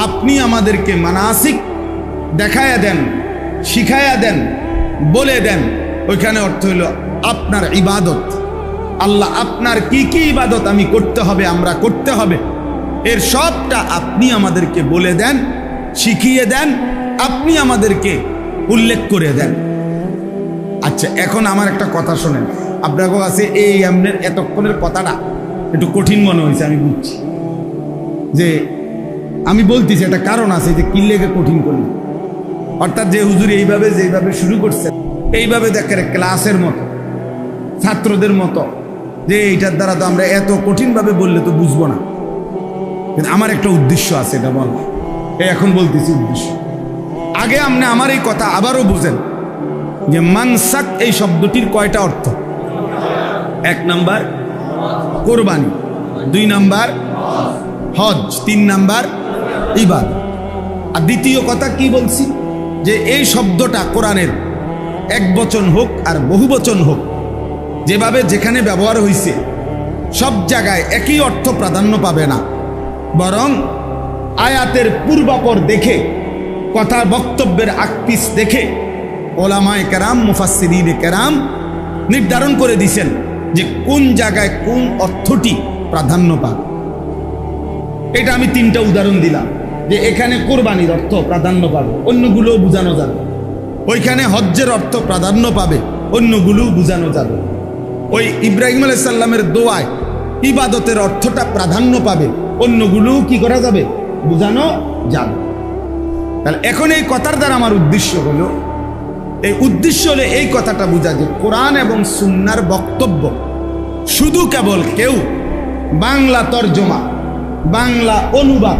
আপনি আমাদেরকে মানাসিক দেখায়া দেন, শিখায়া দেন, বলে দেন। ওইখানে অর্থ হলো আপনার ইবাদত, আল্লাহ আপনার কি কি ইবাদত আমি করতে হবে, আমরা করতে হবে, এর সবটা আপনি আমাদেরকে বলে দেন, শিখিয়ে দেন, আপনি আমাদেরকে উল্লেখ করে দেন। আচ্ছা, এখন আমার একটা কথা শোনেন, আপনার কাছে এই এমনের এতক্ষণের কথাটা একটু কঠিন মনে হয়েছে, আমি বুঝছি যে আমি বলতেছি একটা কারণ আছে যে কি লেগে কঠিন করলাম। অর্থাৎ যে হুজুর এইভাবে যেভাবে শুরু করছে, এইভাবে দেখেন ক্লাসের মতো, ছাত্রদের মতো, যে এইটার দ্বারা তো আমরা এত কঠিনভাবে বললে তো বুঝবো না। কিন্তু আমার একটা উদ্দেশ্য আছে, এটা বল, এখন বলতেছি উদ্দেশ্য। আগে আপনি আমার এই কথা আবারও বুঝেন যে মানসাক এই শব্দটির কয়টা অর্থ? 1 নাম্বার কোরবানি, 2 নাম্বার হজ, 3 নাম্বার ইবাদত। আর দ্বিতীয় কথা কি বলছি, যে এই শব্দটা কোরআনের এক বচন হোক আর বহু বচন হোক, যেভাবে যেখানে ব্যবহার হয়েছে সব জায়গায় একই অর্থ প্রাধান্য পাবে না, বরং আয়াতের পূর্বাপর দেখে, কথার বক্তব্যের আকপিস দেখে ওলামায়ে কেরাম, মুফাসসিরিনে কেরাম নির্ধারণ করে দিয়েছেন যে কোন জায়গায় কোন অর্থটি প্রাধান্য পাবে। এটা আমি 3টা উদাহরণ দিলাম, যে এখানে কোরবানির অর্থ প্রাধান্য পাবে, অন্যগুলোও বোঝানো যাবে। ওইখানে হজ্জের অর্থ প্রাধান্য পাবে, অন্যগুলোও বোঝানো যাবে। ওই ইব্রাহিম আলাইহিস সালামের দোয়ায় ইবাদতের অর্থটা প্রাধান্য পাবে, অন্যগুলোও কি করা যাবে? বোঝানো যাবে। তাহলে এখন এই কথার দ্বারা আমার উদ্দেশ্য হলো, এই কথাটা বোঝা যে কোরআন এবং সুন্নাহর বক্তব্য শুধু কেবল কেউ বাংলা তর্জমা, বাংলা অনুবাদ,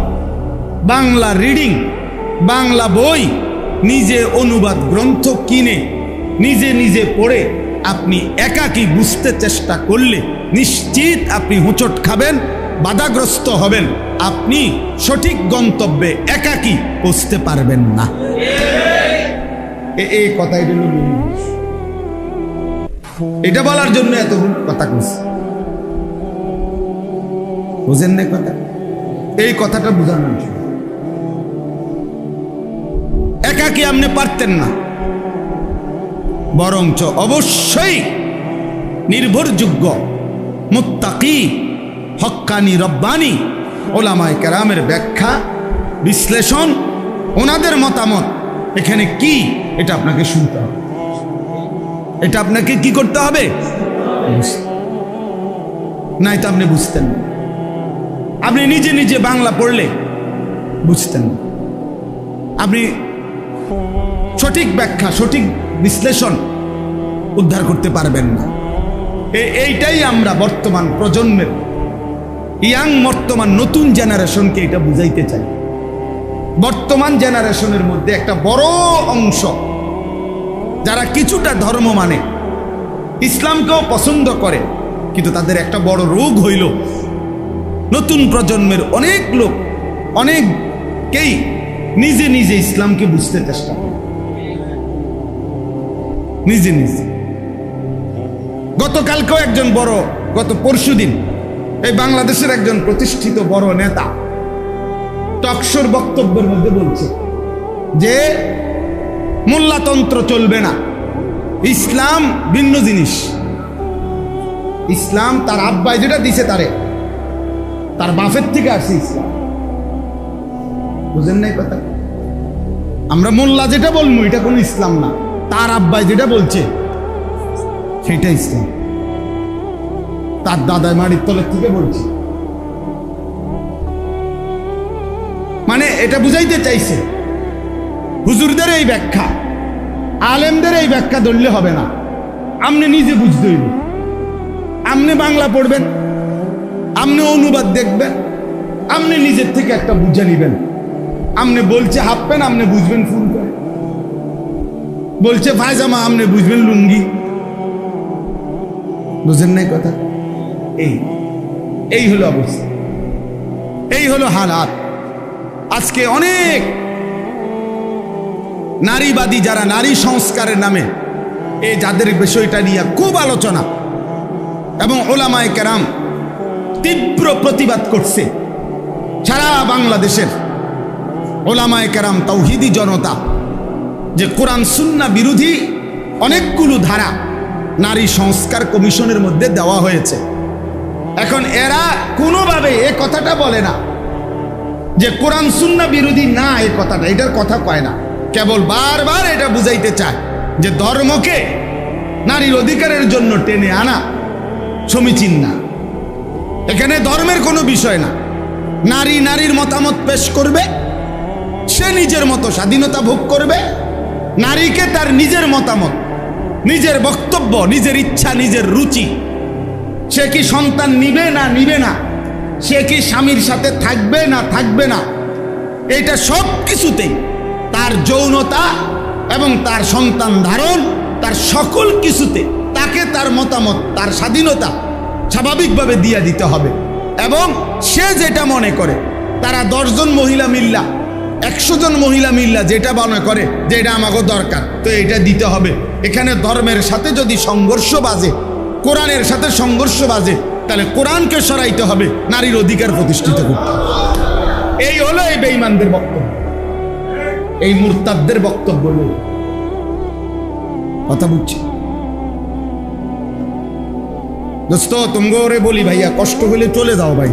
বাংলা রিডিং, বাংলা বই, নিজে অনুবাদ গ্রন্থ কিনে নিজে নিজে পড়ে আপনি একাকী বুঝতে চেষ্টা করলে নিশ্চিত আপনি হোঁচট খাবেন, বাধাগ্রস্ত হবেন, আপনি সঠিক গন্তব্যে একাকী পৌঁছতে পারবেন না। এই কথাই হলো এটা বলার জন্য এত কথা কইছি, বুঝেন না কথা? এই কথাটা বোঝানোর জন্য। একাকী আপনি পারতেন না, বরঞ্চ অবশ্যই নির্ভরযোগ্য মুত্তাকি হক্কানি রব্বানি ওলামায়ে কেরামের ব্যাখ্যা বিশ্লেষণ, ওনাদের মতামত এখানে কি, এটা আপনাকে শুনতে হবে, এটা আপনাকে কি করতে হবে, নাই তো আপনি বুঝতেন না। আপনি নিজে নিজে বাংলা পড়লে বুঝতেন না, আপনি সঠিক ব্যাখ্যা, সঠিক বিশ্লেষণ উদ্ধার করতে পারবেন না। এইটাই আমরা বর্তমান প্রজন্মের, বর্তমান নতুন জেনারেশনকে এটা বুঝাইতে চাই। বর্তমান জেনারেশনের মধ্যে একটা বড় অংশ যারা কিছুটা ধর্ম মানে, ইসলামকেও পছন্দ করে, কিন্তু তাদের একটা বড় রোগ হইল নতুন প্রজন্মের অনেক লোক, অনেকেই নিজে নিজে ইসলামকে বুঝতে চেষ্টা করে, নিজে নিজে। গতকালকেও একজন বড়, গত পরশুদিন এই বাংলাদেশের একজন প্রতিষ্ঠিত বড় নেতা টকশোর বক্তব্যের মধ্যে বলছে যে মোল্লাতন্ত্র চলবে না, ইসলাম ভিন্ন জিনিস। ইসলাম তার আব্বাই যেটা দিছে, তার বাপের থেকে আসছে ইসলাম। বুঝেন নাই কথা? আমরা মোল্লা যেটা বলবো এটা কোনো ইসলাম না, তার আব্বাই যেটা বলছে সেটা ইসলাম, তার দাদাই মাটির তলের থেকে বলছে। মানে এটা বুঝাইতে চাইছে হুজুরদের এই ব্যাখ্যা, আলেমদের এই ব্যাখ্যা ধরলে হবে না, আপনি নিজে বুঝতে হইব। আপনি বাংলা পড়বেন, আপনি অনুবাদ দেখবেন, আপনি নিজের থেকে একটা বুঝে নিবেন। আপনি বলছে হাফ প্যান্ট, আপনি বুঝবেন ফুল প্যান্ট, বলছে পায়জামা, আপনি বুঝবেন লুঙ্গি। বুঝেন নাই কথা? এই হলো অবস্থা, এই হলো হালাত। আজকে অনেক নারীবাদী যারা নারী সংস্কারের নামে যাদের বিষয়টা নিয়ে খুব আলোচনা, এবং ওলামায়ে কেরাম তীব্র প্রতিবাদ করছে। সারা বাংলাদেশের ওলামায়ে কেরাম, তাওহীদি জনতা, যে কোরআন সুন্নাহ বিরোধী অনেকগুলো ধারা নারী সংস্কার কমিশনের মধ্যে দেওয়া হয়েছে। এখন এরা কোনোভাবে এ কথাটা বলে না যে কোরআন সুন্নাহ বিরোধী না, এই কথাটা, এটার কথা কয় না, কেবল বারবার এটা বুঝাইতে চায় যে ধর্মকে নারীর অধিকারের জন্য টেনে আনা সমীচীন না। এখানে ধর্মের কোনো বিষয় না, নারীর মতামত পেশ করবে, সে নিজের মতো স্বাধীনতা ভোগ করবে, নারীকে তার নিজের মতামত, নিজের বক্তব্য, নিজের ইচ্ছা, নিজের রুচি, সে কি সন্তান নিবে না নিবে না, সে কি স্বামীর সাথে থাকবে না থাকবে না, এটা সব কিছুতেই তার যৌনতা এবং তার সন্তান ধারণ, তার সকল কিছুতে তাকে তার মতামত, তার স্বাধীনতা স্বাভাবিকভাবে দিয়ে দিতে হবে। এবং সে যেটা মনে করে, তারা 10 জন মহিলা মিল্লা, 100 জন মহিলা মিল্লা যেটা মনে করে যে এটা আমাকে দরকার, তো এটা দিতে হবে। এখানে ধর্মের সাথে যদি সংঘর্ষ বাজে, কোরআনের সাথে সংঘর্ষ বাজে, তাহলে কোরআনকে সরাইতে হবে, নারীর অধিকার প্রতিষ্ঠিত করতে হবে। এই হলো এই বেঈমানদের বক্তব্য, এই মুরতাদদের বক্তব্য। কথা বুঝছি দোস্ত? তুমগো রে বলি ভাইয়া, কষ্ট হলে চলে যাও ভাই।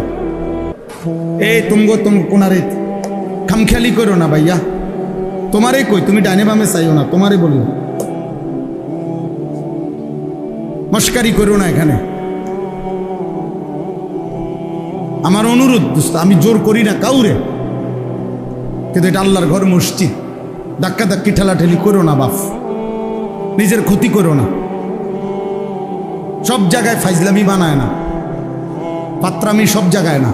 এই তুমগো কোনারে খামখেয়ালি করো না ভাইয়া, তোমারে কই, তুমি ডাইনে বামে চাইও না, তোমারে বলি, মস্কারি করো না এখানে। আমার অনুরোধ দোস্ত, আমি জোর করি না কাউরে, কিন্তু এটা আল্লাহর ঘর, মসজিদ, ধাক্কা ধাক্কি ঠেলাঠেলি করো না বাপ, নিজের ক্ষতি করো না। সব জায়গায় ফাইজলামি বানায় না, পাত্রামি সব জায়গায় না।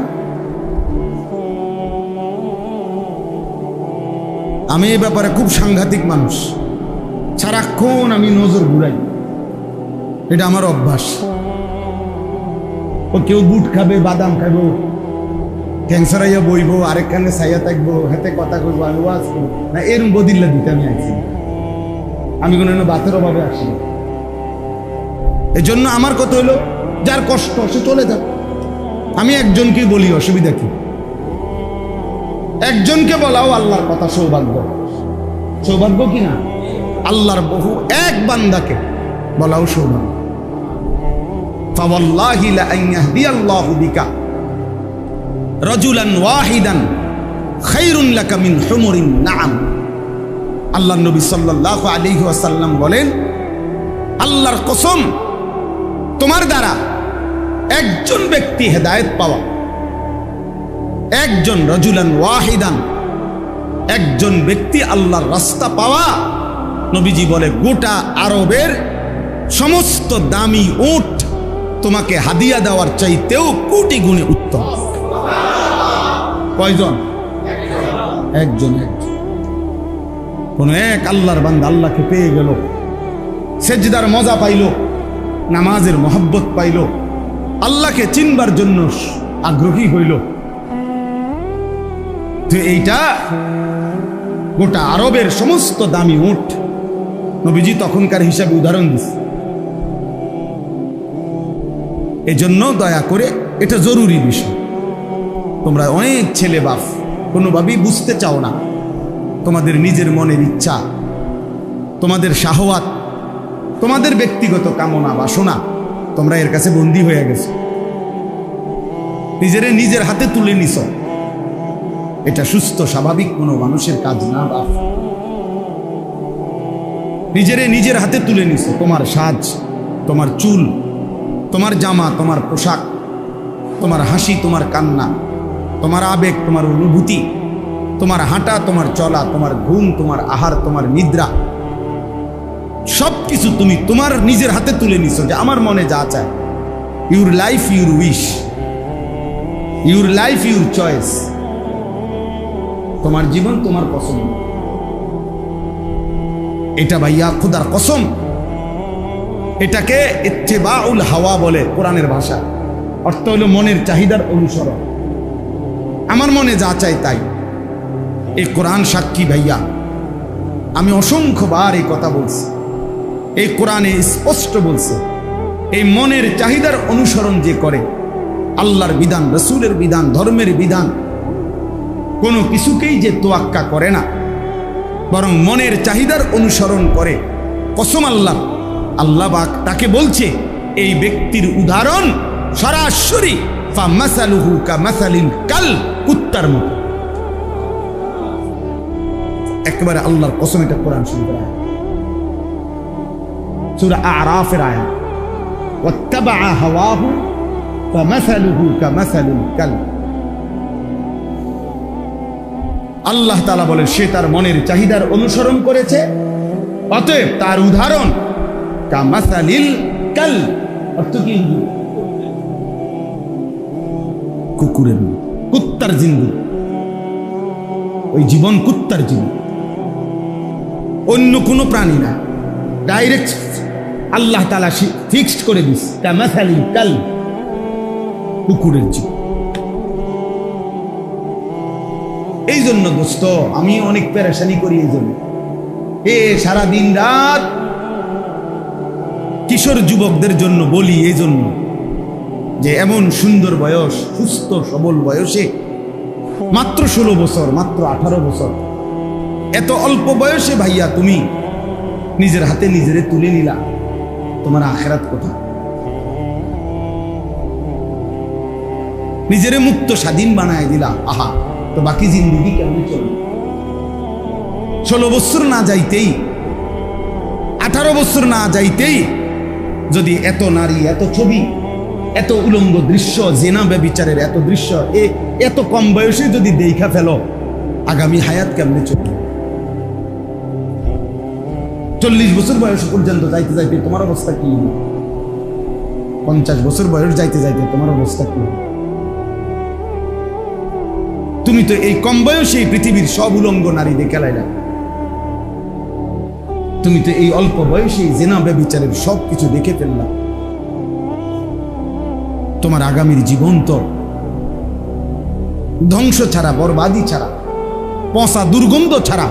আমি এই ব্যাপারে খুব সাংঘাতিক মানুষ, সারাক্ষণ আমি নজর ঘুরাই, এটা আমার অভ্যাস। ও কেউ বুট খাবে, বাদাম খাবো, ক্যান্সার আইয়া বইব, আরেকখানে ছাইয়া থাকবো, হাতে কথা কইবো, আমি ওয়াজ করবো না, এরম বদিল্লা দিতে আমি আইছি। আমি কোনো বাতের অভাবে আসি। এই জন্য আমার কথা হলো, যার কষ্ট সে চলে যাবে। আমি একজনকে বলি, অসুবিধা কি? একজনকে বলাও আল্লাহর কথা, সৌভাগ্য। সৌভাগ্য কি না? আল্লাহর বহু এক বান্দাকে বলাও সৌভাগ্য। ফাওয়াল্লাহি লা আন ইয়াহদিয়াল্লাহু বিকা রাজুলান ওয়াহিদান খায়রুন লাকা মিন হুমুরিন নাআম। আল্লাহর নবী সাল্লাল্লাহু আলাইহি ওয়াসাল্লাম বলেন, আল্লাহর কসম, তোমার দ্বারা একজন ব্যক্তি হেদায়েত পাওয়া, একজন রাজুলান ওয়াহিদান, একজন ব্যক্তি আল্লাহর রাস্তা পাওয়া, নবীজি বলে গোটা আরবের সমস্ত দামি উট তোমাকে হাদিয়া দেওয়ার চাইতেও কোটি গুণে উত্তম। কয়জন? একজন। কোন এক আল্লাহর বান্দা আল্লাহকে পেয়ে গেল, সেজদার মজা পাইল, নামাজের মহব্বত পাইল, আল্লাহকে চিনবার জন্য আগ্রহী হইল, তো এইটা গোটা আরবের সমস্ত দামি উট। নবীজি তখনকার হিসাবে উদাহরণ দিচ্ছে। এই জন্য দয়া করে, এটা জরুরি বিষয়। তোমরা অনেক ছেলে বাপ কোনোভাবেই বুঝতে চাও না, তোমাদের নিজের মনের ইচ্ছা, তোমাদের শাহওয়াত, তোমাদের ব্যক্তিগত কামনা বাসনা, তোমরা এর কাছে বন্দী হয়ে গেছো, নিজের হাতে তুলে নিছ। এটা সুস্থ স্বাভাবিক কোনো মানুষের কাজ না বাপ। নিজের হাতে তুলে নিছ। তোমার সাজ, তোমার চুল, তোমার জামা, তোমার পোশাক, তোমার হাসি, তোমার কান্না, তোমার আবেগ, তোমার অনুভূতি, তোমার হাঁটা, তোমার চলা, তোমার ঘুম, তোমার আহার, তোমার নিদ্রা, সবকিছু তুমি তোমার নিজের হাতে তুলে নিছো, যে আমার মনে যা চায়। Your life your wish, your life your choice. তোমার জীবন তোমার পছন্দ। এটা ভাইয়া খুদার কসম, এটাকে ইত্তেবাউল হাওয়া বলে কোরআনের ভাষা। অর্থ হলো মনের চাহিদার অনুসরণ, আমার মনে যা চাই তাই। এই কোরআন সাক্ষী ভাইয়া, আমি অসংখ্যবার এই কথা বলছি। এই কোরআনে স্পষ্ট বলছে, এই মনের চাহিদার অনুসরণ যে করে, আল্লাহর বিধান, রসুলের বিধান, ধর্মের বিধান, কোনো কিছুকেই যে তোয়াক্কা করে না, বরং মনের চাহিদার অনুসরণ করে, কসম আল্লাহ, আল্লাহ পাক তাকে বলছে, এই ব্যক্তির উদাহরণ সরাসরি ফামাসালুহু কামাসালিল কাল, কুত্তার মতো। একেবারে আল্লাহর কসম, এটা কোরআন শরীফের আয়াত, সূরা আরাফের আয়াত। ওয়াত্তাবা হাওয়াহু ফামাসালুহু কামাসালিল কাল। আল্লাহ তাআলা বলে, সে তার মনের চাহিদার অনুসরণ করেছে, অতএব তার উদাহরণ কামাসালিল কাল, অর্থ কি? কুকুরের, কুত্তার জিন্দু। ওই জীবন কুত্তার জীবন, অন্য কোনো প্রাণী না। ডাইরেক্ট আল্লাহ তাআলা ফিক্সড করে দিস, কামাসালিল কাল, কুকুরের জীবন। এই জন্য দোস্ত আমি অনেক পেরেশানি করি এই জন্য। সারা দিন রাত কিশোর যুবকদের জন্য বলি এই জন্য যে এমন সুন্দর বয়স, সুস্থ সবল বয়সে, মাত্র 16 বছর, মাত্র 18 বছর, এত অল্প বয়সে ভাইয়া তুমি নিজের হাতে নিজেরে তুলে নিলা, তোমার আখিরাত কোথায়? নিজেরে মুক্ত স্বাধীন বানায় দিলা, আহা, তো বাকি জিন্দগি কেমন চলবে? 16 বছর না যাইতেই, 18 বছর না যাইতেই যদি এত নারী, এত ছবি, এত উলঙ্গ দৃশ্য, জেনা ব্যভিচারের এত দৃশ্য এত কম বয়সে যদি দেখা ফেলো, আগামী হায়াত কেমনে চলবে? 40 বছর বয়স পর্যন্ত যাইতে যাইতে তোমার অবস্থা কি? 50 বছর বয়স যাইতে যাইতে তোমার অবস্থা কি? তুমি তো এই কম বয়সে পৃথিবীর সব উলঙ্গ নারী দেখে লাইলা। তুমি তো এই অল্প বয়সে জেনা ব্যভিচারের সব কিছু দেখে ফেললা। তোমার আগামীর জীবন তো ধ্বংস ছাড়া, বরবাদি ছাড়া, পচা দুর্গন্ধ ছাড়া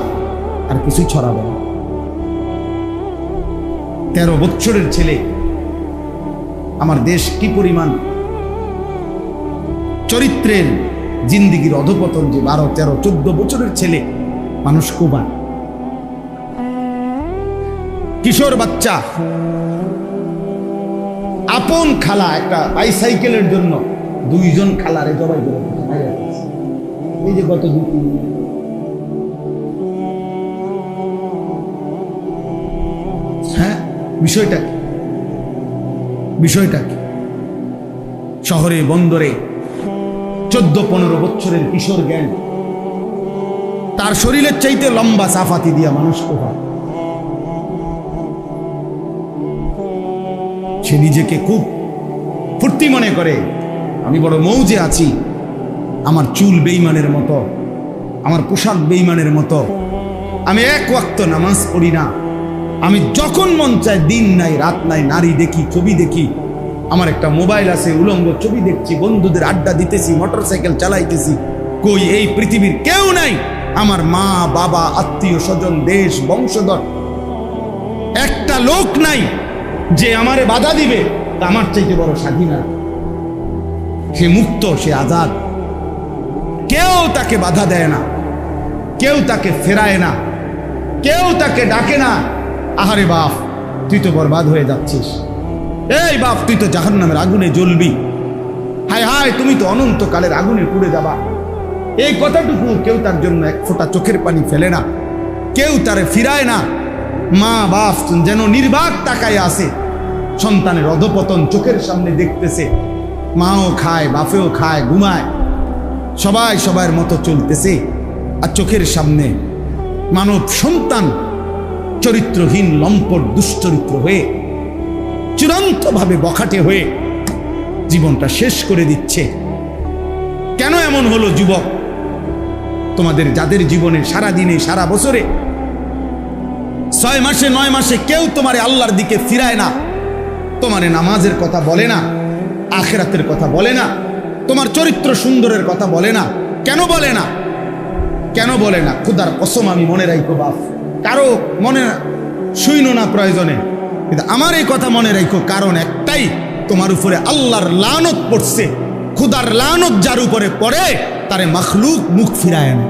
আর কিছু ছড়াবে না। 13 বছরের ছেলে, আমার দেশ কি পরিমাণ চরিত্রের জিন্দিগির অধপতন, যে 12, 13, 14 বছরের ছেলে মানুষ কোবায়। কিশোর বাচ্চা, আপন খালা একটা বাইসাইকেলের জন্য 2 জন খালারে জবাই করে এই যে গত 2 দিন। হ্যাঁ, বিষয়টা কি? বিষয়টা কি? শহরে বন্দরে 14-15 বছরের কিশোর জ্ঞান, তার শরীরের চাইতে লম্বা সাফাতি দিয়া মানুষ কোপায়। সে নিজেকে খুব ফুর্তি মনে করে, আমি বড় মৌজে আছি, আমার চুল বেঈমানের মতো, আমার পোশাক বেঈমানের মতো, আমি 1 ওয়াক্ত নামাজ পড়ি না, আমি যখন মন চায় দিন নাই রাত নাই নারী দেখি, ছবি দেখি, আমার একটা মোবাইল আছে, উলঙ্গ ছবি দেখছি, বন্ধুদের আড্ডা দিতেছি, মোটরসাইকেল চালাইতেছি। কই এই পৃথিবীর কেউ নাই, আমার মা বাবা, আত্মীয় স্বজন, দেশ, বংশধর, একটা লোক নাই যে আমারে বাধা দিবে। আমার চাইতে বড় স্বাধীন, সে মুক্ত, সে আজাদ, কেউ তাকে বাধা দেয় না, কেউ তাকে ফেরায় না, কেউ তাকে ডাকে না, আহারে বাপ তুই তো বরবাদ হয়ে যাচ্ছিস, এই বাপ তুই তো জাহান্নামের আগুনে জ্বলবি, হায় হায় তুমি তো অনন্তকালের আগুনে পুড়ে যাবা। এই কথাটুকু কেউ তার জন্য 1 ফোঁটা চোখের পানি ফেলে না, কেউ তারে ফিরায় না। মা বাপ যেন নির্বাক তাকায় আছে, সন্তানের অধপতন চোখের সামনে দেখতেছে, মাও খায়, বাপেও খায়, ঘুমায়, সবাই সবার মতো চলতেছে, আর চোখের সামনে মানব সন্তান চরিত্রহীন, লম্পট, দুশ্চরিত্র হয়ে, চূড়ান্তভাবে বখাটে হয়ে জীবনটা শেষ করে দিচ্ছে। কেন এমন হলো যুবক? তোমাদের যাদের জীবনে সারা দিনে, সারা বছরে, 6 মাসে 9 মাসে কেউ তোমারে আল্লাহর দিকে ফিরায় না, তোমারে নামাজের কথা বলে না, আখিরাতের কথা বলে না, তোমার চরিত্র সুন্দরের কথা বলে না। কেন বলে না? কেন বলে না? খোদার কসম আমি মনে রাখবো বাপ, কারো মনে শুইনো না প্রয়োজনে, কিন্তু আমার এই কথা মনে রাখো, কারণ একটাই, তোমার উপরে আল্লাহর লানত পড়ছে। খোদার লানত যার উপরে পড়ে তারে মাখলুক মুখ ফিরায় না।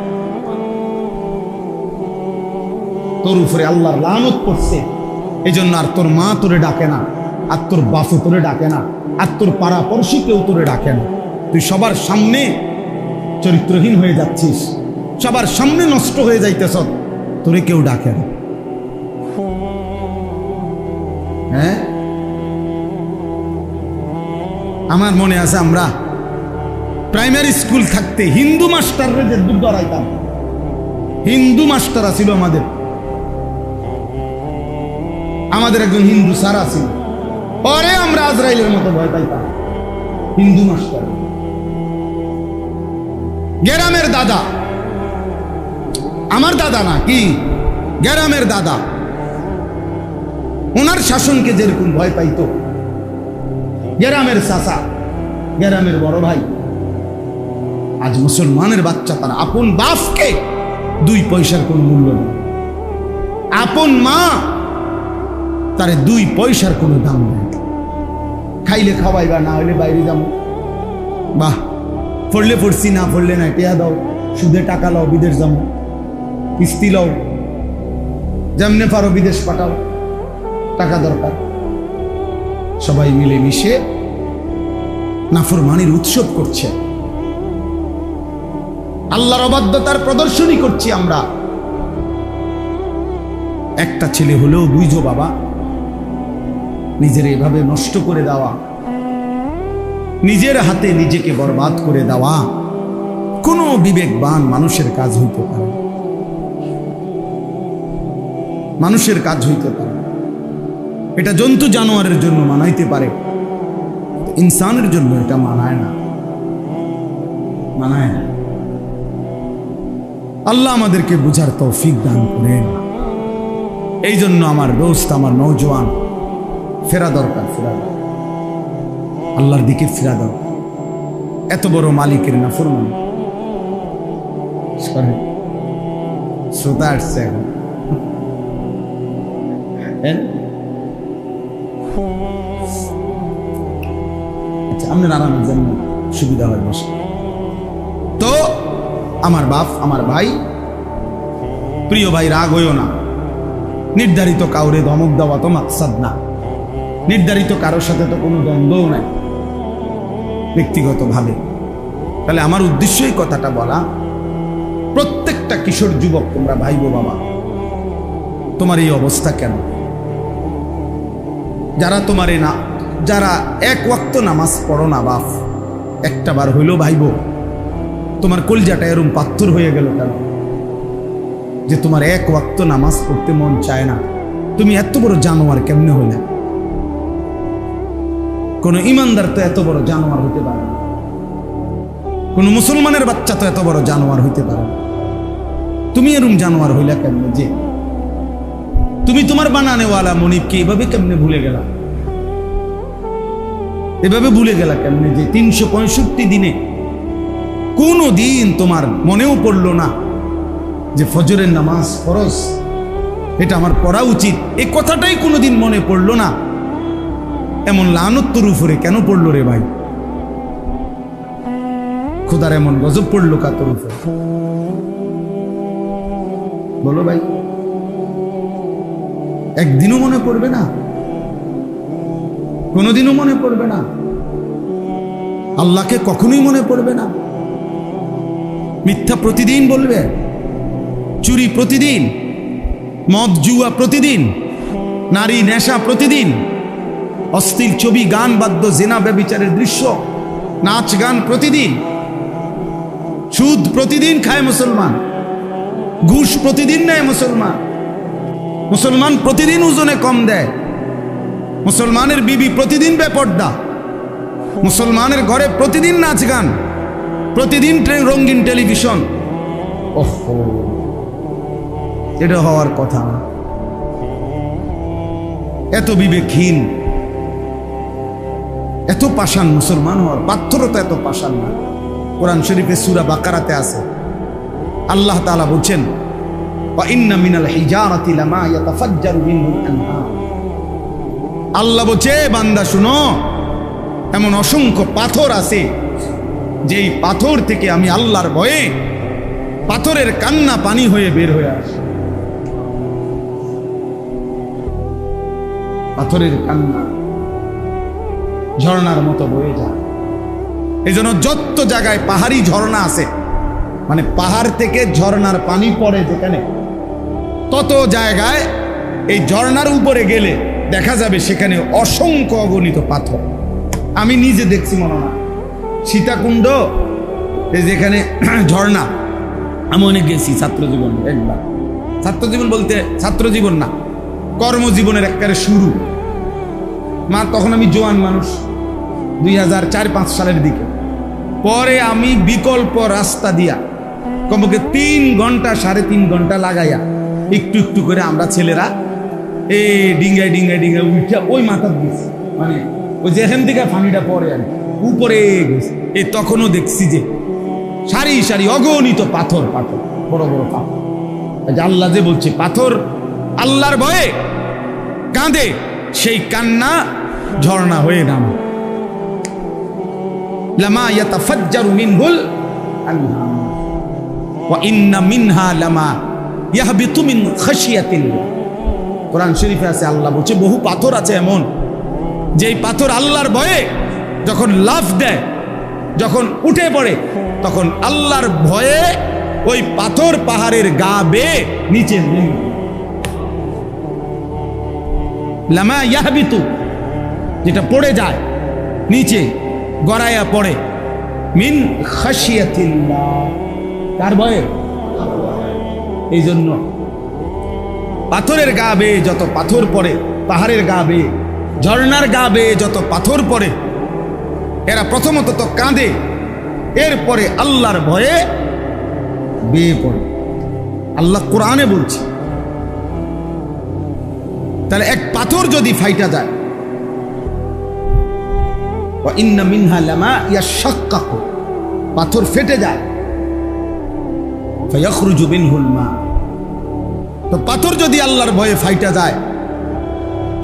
তোর উপরে আল্লাহর লানত পড়ছে, এই জন্য আর তোর মা তোরে ডাকে না, আর তোর বাপও তোরে ডাকে না, আর তোর পাড়াপড়শি কেউ তোরে ডাকে না। তুই সবার সামনে চরিত্রহীন হয়ে যাচ্ছিস, সবার সামনে নষ্ট হয়ে যাইতেছ, তোরে কেউ ডাকে না। হ্যাঁ, আমার মনে আছে আমরা প্রাইমারি স্কুল থাকতে হিন্দু মাস্টাররা যে দুধ ধরাইতাম, হিন্দু মাস্টার ছিল আমাদের, আমাদের একজন হিন্দু স্যার আছেন, পরে আমরা আজরাইলের মতো ভয় পাইতাম। হিন্দু মাস্টার, গ্রামের দাদা, আমার দাদা না কি, গ্রামের দাদা, ওনার শাসনকে যেরকম ভয় পাইতো, গ্রামের চাচা, গ্রামের বড় ভাই, আজ মুসলমানের বাচ্চা তার আপন বাপকে 2 পয়সার কোনো মূল্য নেই, আপন মা তারে 2 পয়সার কোনো দাম নেই। খাইলে খাওয়াইবা, না হইলে বাইরে যাবো, বাহ পড়লে পড়ছি, না পড়লে না, টিয়া দাও, সুদে টাকা লাও, বিদেশ যাবো, কিস্তি লাও, যেমনে পারো বিদেশ পাঠাও, টাকা দরকার। সবাই মিলে মিশে নাফরমানির উৎসব করছে, আল্লাহর অবাধ্যতার প্রদর্শনী করছি আমরা। একটা ছেলে হলেও বুঝো বাবা, নিজের এভাবে নষ্ট করে দেওয়া, নিজের হাতে নিজেকে বরবাদ করে দেওয়া কোনো বিবেকবান মানুষের কাজ হইতে পারে, মানুষের কাজ হইতে পারে। এটা জন্তু জানোয়ারের জন্য মানাইতে পারে, ইনসানের জন্য এটা মানায় না, মানায় না। আল্লাহ আমাদেরকে বুঝার তৌফিক দান করেন। এই জন্য আমার দোস্ত, আমার নওজোয়ান, ফেরা দরকার, ফেরা দরকার, আল্লাহর দিকে ফেরা দরকার। এত বড় মালিকের নাফরমানি। শ্রোতা আসছে এখন, আচ্ছা আপনার আরামের জন্য সুবিধা হয় বসে। তো আমার বাপ, আমার ভাই, প্রিয় ভাই, রাগ হইও না। নির্ধারিত কাউরে ধমক দেওয়া তো মাকসাদ না, নির্ধারিত কারোর সাথে তো কোনো দ্বন্দ্বও নাই ব্যক্তিগতভাবে। তাহলে আমার উদ্দেশ্যই কথাটা বলা, প্রত্যেকটা কিশোর যুবক তোমরা ভাইবো বাবা, তোমার এই অবস্থা কেন? যারা তোমারে না, যারা 1 ওয়াক্ত নামাজ পড়ো না বাপ, একটা বার হইলো ভাইবো, তোমার কলজাটা এরম পাথর হয়ে গেল কেন যে তোমার 1 ওয়াক্ত নামাজ পড়তে মন চায় না? তুমি এত বড় জানোয়ার কেমনে হইলে? কোন ইমানদার তো এত বড় জানোয়ার হইতে পারে না, কোন মুসলমানের বাচ্চা তো এত বড় জানোয়ার হইতে পারে না। তুমি এরম জানোয়ার হইলা কেমনে যে তুমি তোমার বানানেওয়ালা মনিবকে এভাবে কেমনে ভুলে গেলা? এভাবে ভুলে গেলা কেমনে যে 365 দিনে কোনো দিন তোমার মনেও পড়লো না যে ফজরের নামাজ ফরজ, এটা আমার পড়া উচিত, এই কথাটাই কোনোদিন মনে পড়লো না? এমন লানত তোর উপরে কেন পড়লো রে ভাই? খোদার এমন গজব পড়লো কা তোর উপরে? বলো ভাই, একদিনও মনে পড়বে না? কোনোদিনও মনে পড়বে না? আল্লাহকে কখনোই মনে পড়বে না? মিথ্যা প্রতিদিন বলবে, চুরি প্রতিদিন, মদ জুয়া প্রতিদিন, নারী নেশা প্রতিদিন, অশ্লীল ছবি, গান, বাদ্য, জেনা, ব্যভিচারের দৃশ্য, নাচ গান প্রতিদিন, সুদ প্রতিদিন খায় মুসলমান, ঘুষ প্রতিদিন নেয় মুসলমান, মুসলমান প্রতিদিন ওজনে কম দেয়, মুসলমানের বিবি প্রতিদিন বেপর্দা, মুসলমানের ঘরে প্রতিদিন নাচ গান, প্রতিদিন রঙিন টেলিভিশন। ওহো, এটা হওয়ার কথা না। এত বিবেকহীন, এত পাষাণ মুসলমান হওয়ার পাথরতা এত পাষাণ না। কোরআন শরীফে সূরা বাকারাতে আছে, আল্লাহ তাআলা বলছেন, ওয়া ইন্না মিনাল হিজারাতি লামা ইয়াতাফাজ্জারু মিনহুল আনহার। আল্লাহ বলছে, বান্দা শুনো, এমন অসংখ্য পাথর আছে যেই পাথর থেকে আমি আল্লাহর ভয়ে পাথরের কান্না পানি হয়ে বের হয়ে আসে। পাথরের কান্না ঝর্ণার মতো বয়ে যায়। এই জন্য যত জায়গায় পাহাড়ি ঝর্ণা আছে, মানে পাহাড় থেকে ঝর্ণার পানি পড়ে যেখানে, তত জায়গায় এই ঝর্ণার উপরে গেলে দেখা যাবে সেখানে অসংখ্য অগণিত পাথর। আমি নিজে দেখছি, মনে হয় সীতাকুণ্ড, যেখানে ঝর্ণা, আমি অনেক গেছি ছাত্র জীবন, একবার। ছাত্র জীবন বলতে ছাত্র জীবন না, কর্মজীবনের একেবারে শুরু। তখন আমি জোয়ান মানুষ, 2004-05 সালের দিকে। পরে আমি বিকল্প রাস্তা দিয়া কমপক্ষে 3 ঘন্টা 3.5 ঘন্টা লাগাইয়া একটু একটু করে আমরা ছেলেরা ডিঙ্গায় উঠে ওই মাথার দিয়েছি, মানে ওই যেখান থেকে পানিটা পরে আর উপরে গেছে। তখনও দেখছি যে সারি সারি অগণিত পাথর বড় বড় পাথর। আল্লাহ যে বলছে পাথর আল্লাহর ভয়ে কাঁদে, সেই কান্না ঝর্ণা হয়ে নামে। লামা ইয়াতাফাজ্জারু মিনহুল আনহার ওয়া ইন্না মিনহা লামা ইয়াহবিতু মিন খাশিয়াতিল্লাহ। কোরআন শরীফে আছে, আল্লাহ বলছে বহু পাথর আছে এমন যেই পাথর আল্লাহর ভয়ে যখন লাফ দেয়, যখন উঠে পড়ে, তখন আল্লাহর ভয়ে ওই পাথর পাহাড়ের গা বেয়ে নিচে নেমে। লামা ইয়াহবিতু, যেটা পড়ে যায় নিচে গড়াইয়া পড়ে, মিন খাশিয়াতিল্লাহ, কার ভয়ে? এই জন্য পাথরের গা বেয়ে যত পাথর পড়ে, পাহাড়ের গা বেয়ে, ঝর্ণার গা বেয়ে যত পাথর পড়ে, এরা প্রথমত তো কাঁদে, এরপরে আল্লাহর ভয়ে বেয়ে পড়ে। আল্লাহ কোরআনে বলছে, তাহলে এক পাথর যদি ফাইটা যায়, ওয়া ইন্না মিনহা লামা ইয়াশাক্কাকু, পাথর ফেটে যায়, ফায়াখরুজু মিনহুল মা। তো পাথর যদি আল্লাহর ভয়ে ফাইটা যায়,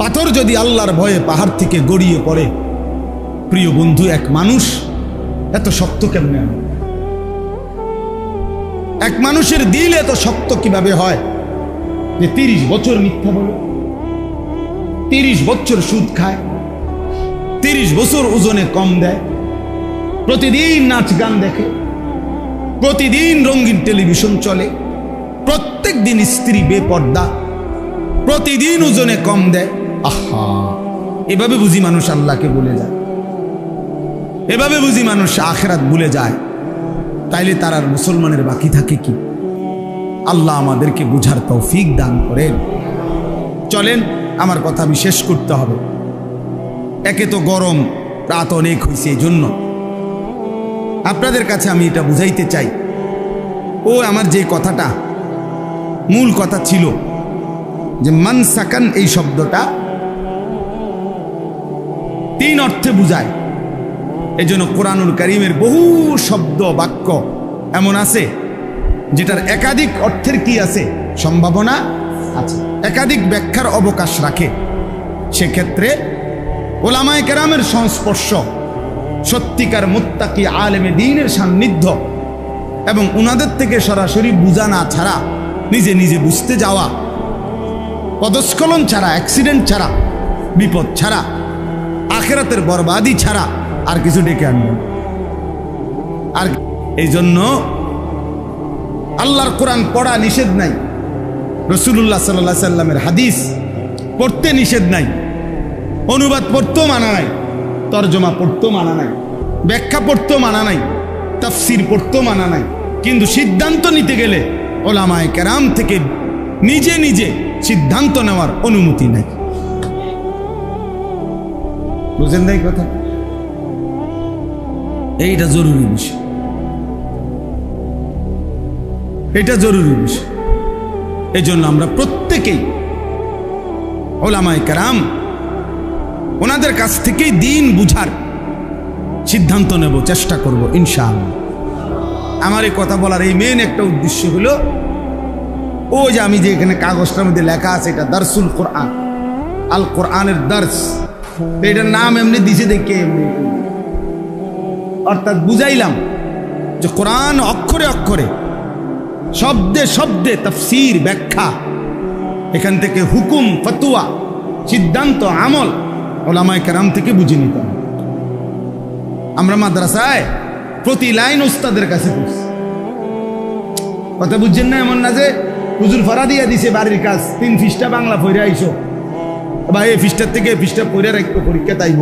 পাথর যদি আল্লাহর ভয়ে পাহাড় থেকে গড়িয়ে পড়ে, প্রিয় বন্ধু, এক মানুষ এত শক্ত কেমনে হয়? এক মানুষের দিল এত শক্ত কিভাবে হয় যে 30 বছর মিথ্যা বলে, 30 বছর সুদ খায়, 30 বছর ওজনে কম দেয়, প্রতিদিন নাচ গান দেখে, প্রতিদিন রঙিন টেলিভিশন চলে, প্রত্যেক দিন স্ত্রী বেপর্দা, প্রতিদিন ওজনে কম দেয়। আহা, এভাবে বুঝি মানুষ আল্লাহকে ভুলে যায়, এভাবে বুঝি মানুষ আখিরাত ভুলে যায়। তাইলে তার আর মুসলমানের বাকি থাকে কি? আল্লাহ আমাদেরকে বুঝার তৌফিক দান করেন। চলেন, আমার কথা আমি শেষ করতে হবে। একে তো গরম, রাত অনেক হয়েছে, এই জন্য আপনাদের কাছে আমি এটা বুঝাইতে চাই। আমার যে কথাটা মূল কথা ছিল যে মান সাকান, এই শব্দটা 3 অর্থে বুঝায়। এই জন্য কোরআনুল কারীমের বহু শব্দ বাক্য এমন আছে যেটার একাধিক অর্থের কি আছে, সম্ভাবনা আছে, একাধিক ব্যাখ্যার অবকাশ রাখে। সেক্ষেত্রে ওলামায়ে কেরামের সংস্পর্শ, সত্যিকার মুত্তাকি আলেমে দ্বীনের সান্নিধ্য এবং উনাদের থেকে সরাসরি বুঝা না ছাড়া, নিজে নিজে বুঝতে যাওয়া, পদস্খলন ছাড়া, অ্যাক্সিডেন্ট ছাড়া, বিপদ ছাড়া, আখিরাতের বরবাদি ছাড়া আর কিছু ডেকে আনবে। আর এই জন্য আল্লাহর কোরআন পড়া নিষেধ নাই, রাসূলুল্লাহ সাল্লাল্লাহু আলাইহি সাল্লামের হাদিস পড়তে নিষেধ নাই, অনুবাদ পড়তেও মানা নাই, তরজমা পড়তেও মানা নাই, ব্যাখ্যা পড়তেও মানা নাই, তাফসির পড়তেও মানা নাই। কিন্তু সিদ্ধান্ত নিতে গেলে ওলামায়ে কেরাম থেকে নিজে নিজে সিদ্ধান্ত নেওয়ার অনুমতি নাই। বুঝেন নাই কথা? এইটা জরুরি বিষয়, এটা জরুরি বিষয়। এই জন্য আমরা প্রত্যেকেই ওলামায়ে কেরাম ওনাদের কাছ থেকেই দিন বুঝার সিদ্ধান্ত নেব, চেষ্টা করব ইনশাআল্লাহ। আমার এই কথা বলার এই মেন একটা উদ্দেশ্য হলো, ও যে আমি যে এখানে কাগজটার মধ্যে লেখা আছে, এটা দারসুল কোরআন, আল কোরআনের দার্স, এটার নাম এমনি দিছে দেখে এমনি, অর্থাৎ বুঝাইলাম যে কোরআন অক্ষরে অক্ষরে, শব্দে শব্দে তাফসীর, ব্যাখ্যা, এখান থেকে হুকুম, ফতোয়া, সিদ্ধান্ত, আমল ওলামায়ে কেরাম থেকে বুঝে নিতে হবে। আমরা মাদ্রাসায় প্রতি লাইন উস্তাদের কাছে পড়ছি, কথা বুঝছেন না? এমন না যে হুজুর ফাড়া দিয়া দিছে বাড়ির কাজ, 3 পৃষ্ঠা বাংলা পড়ে আইসো, বা এই পৃষ্ঠার থেকে পৃষ্ঠা পড়ে রাখবো, পরীক্ষা তাইব,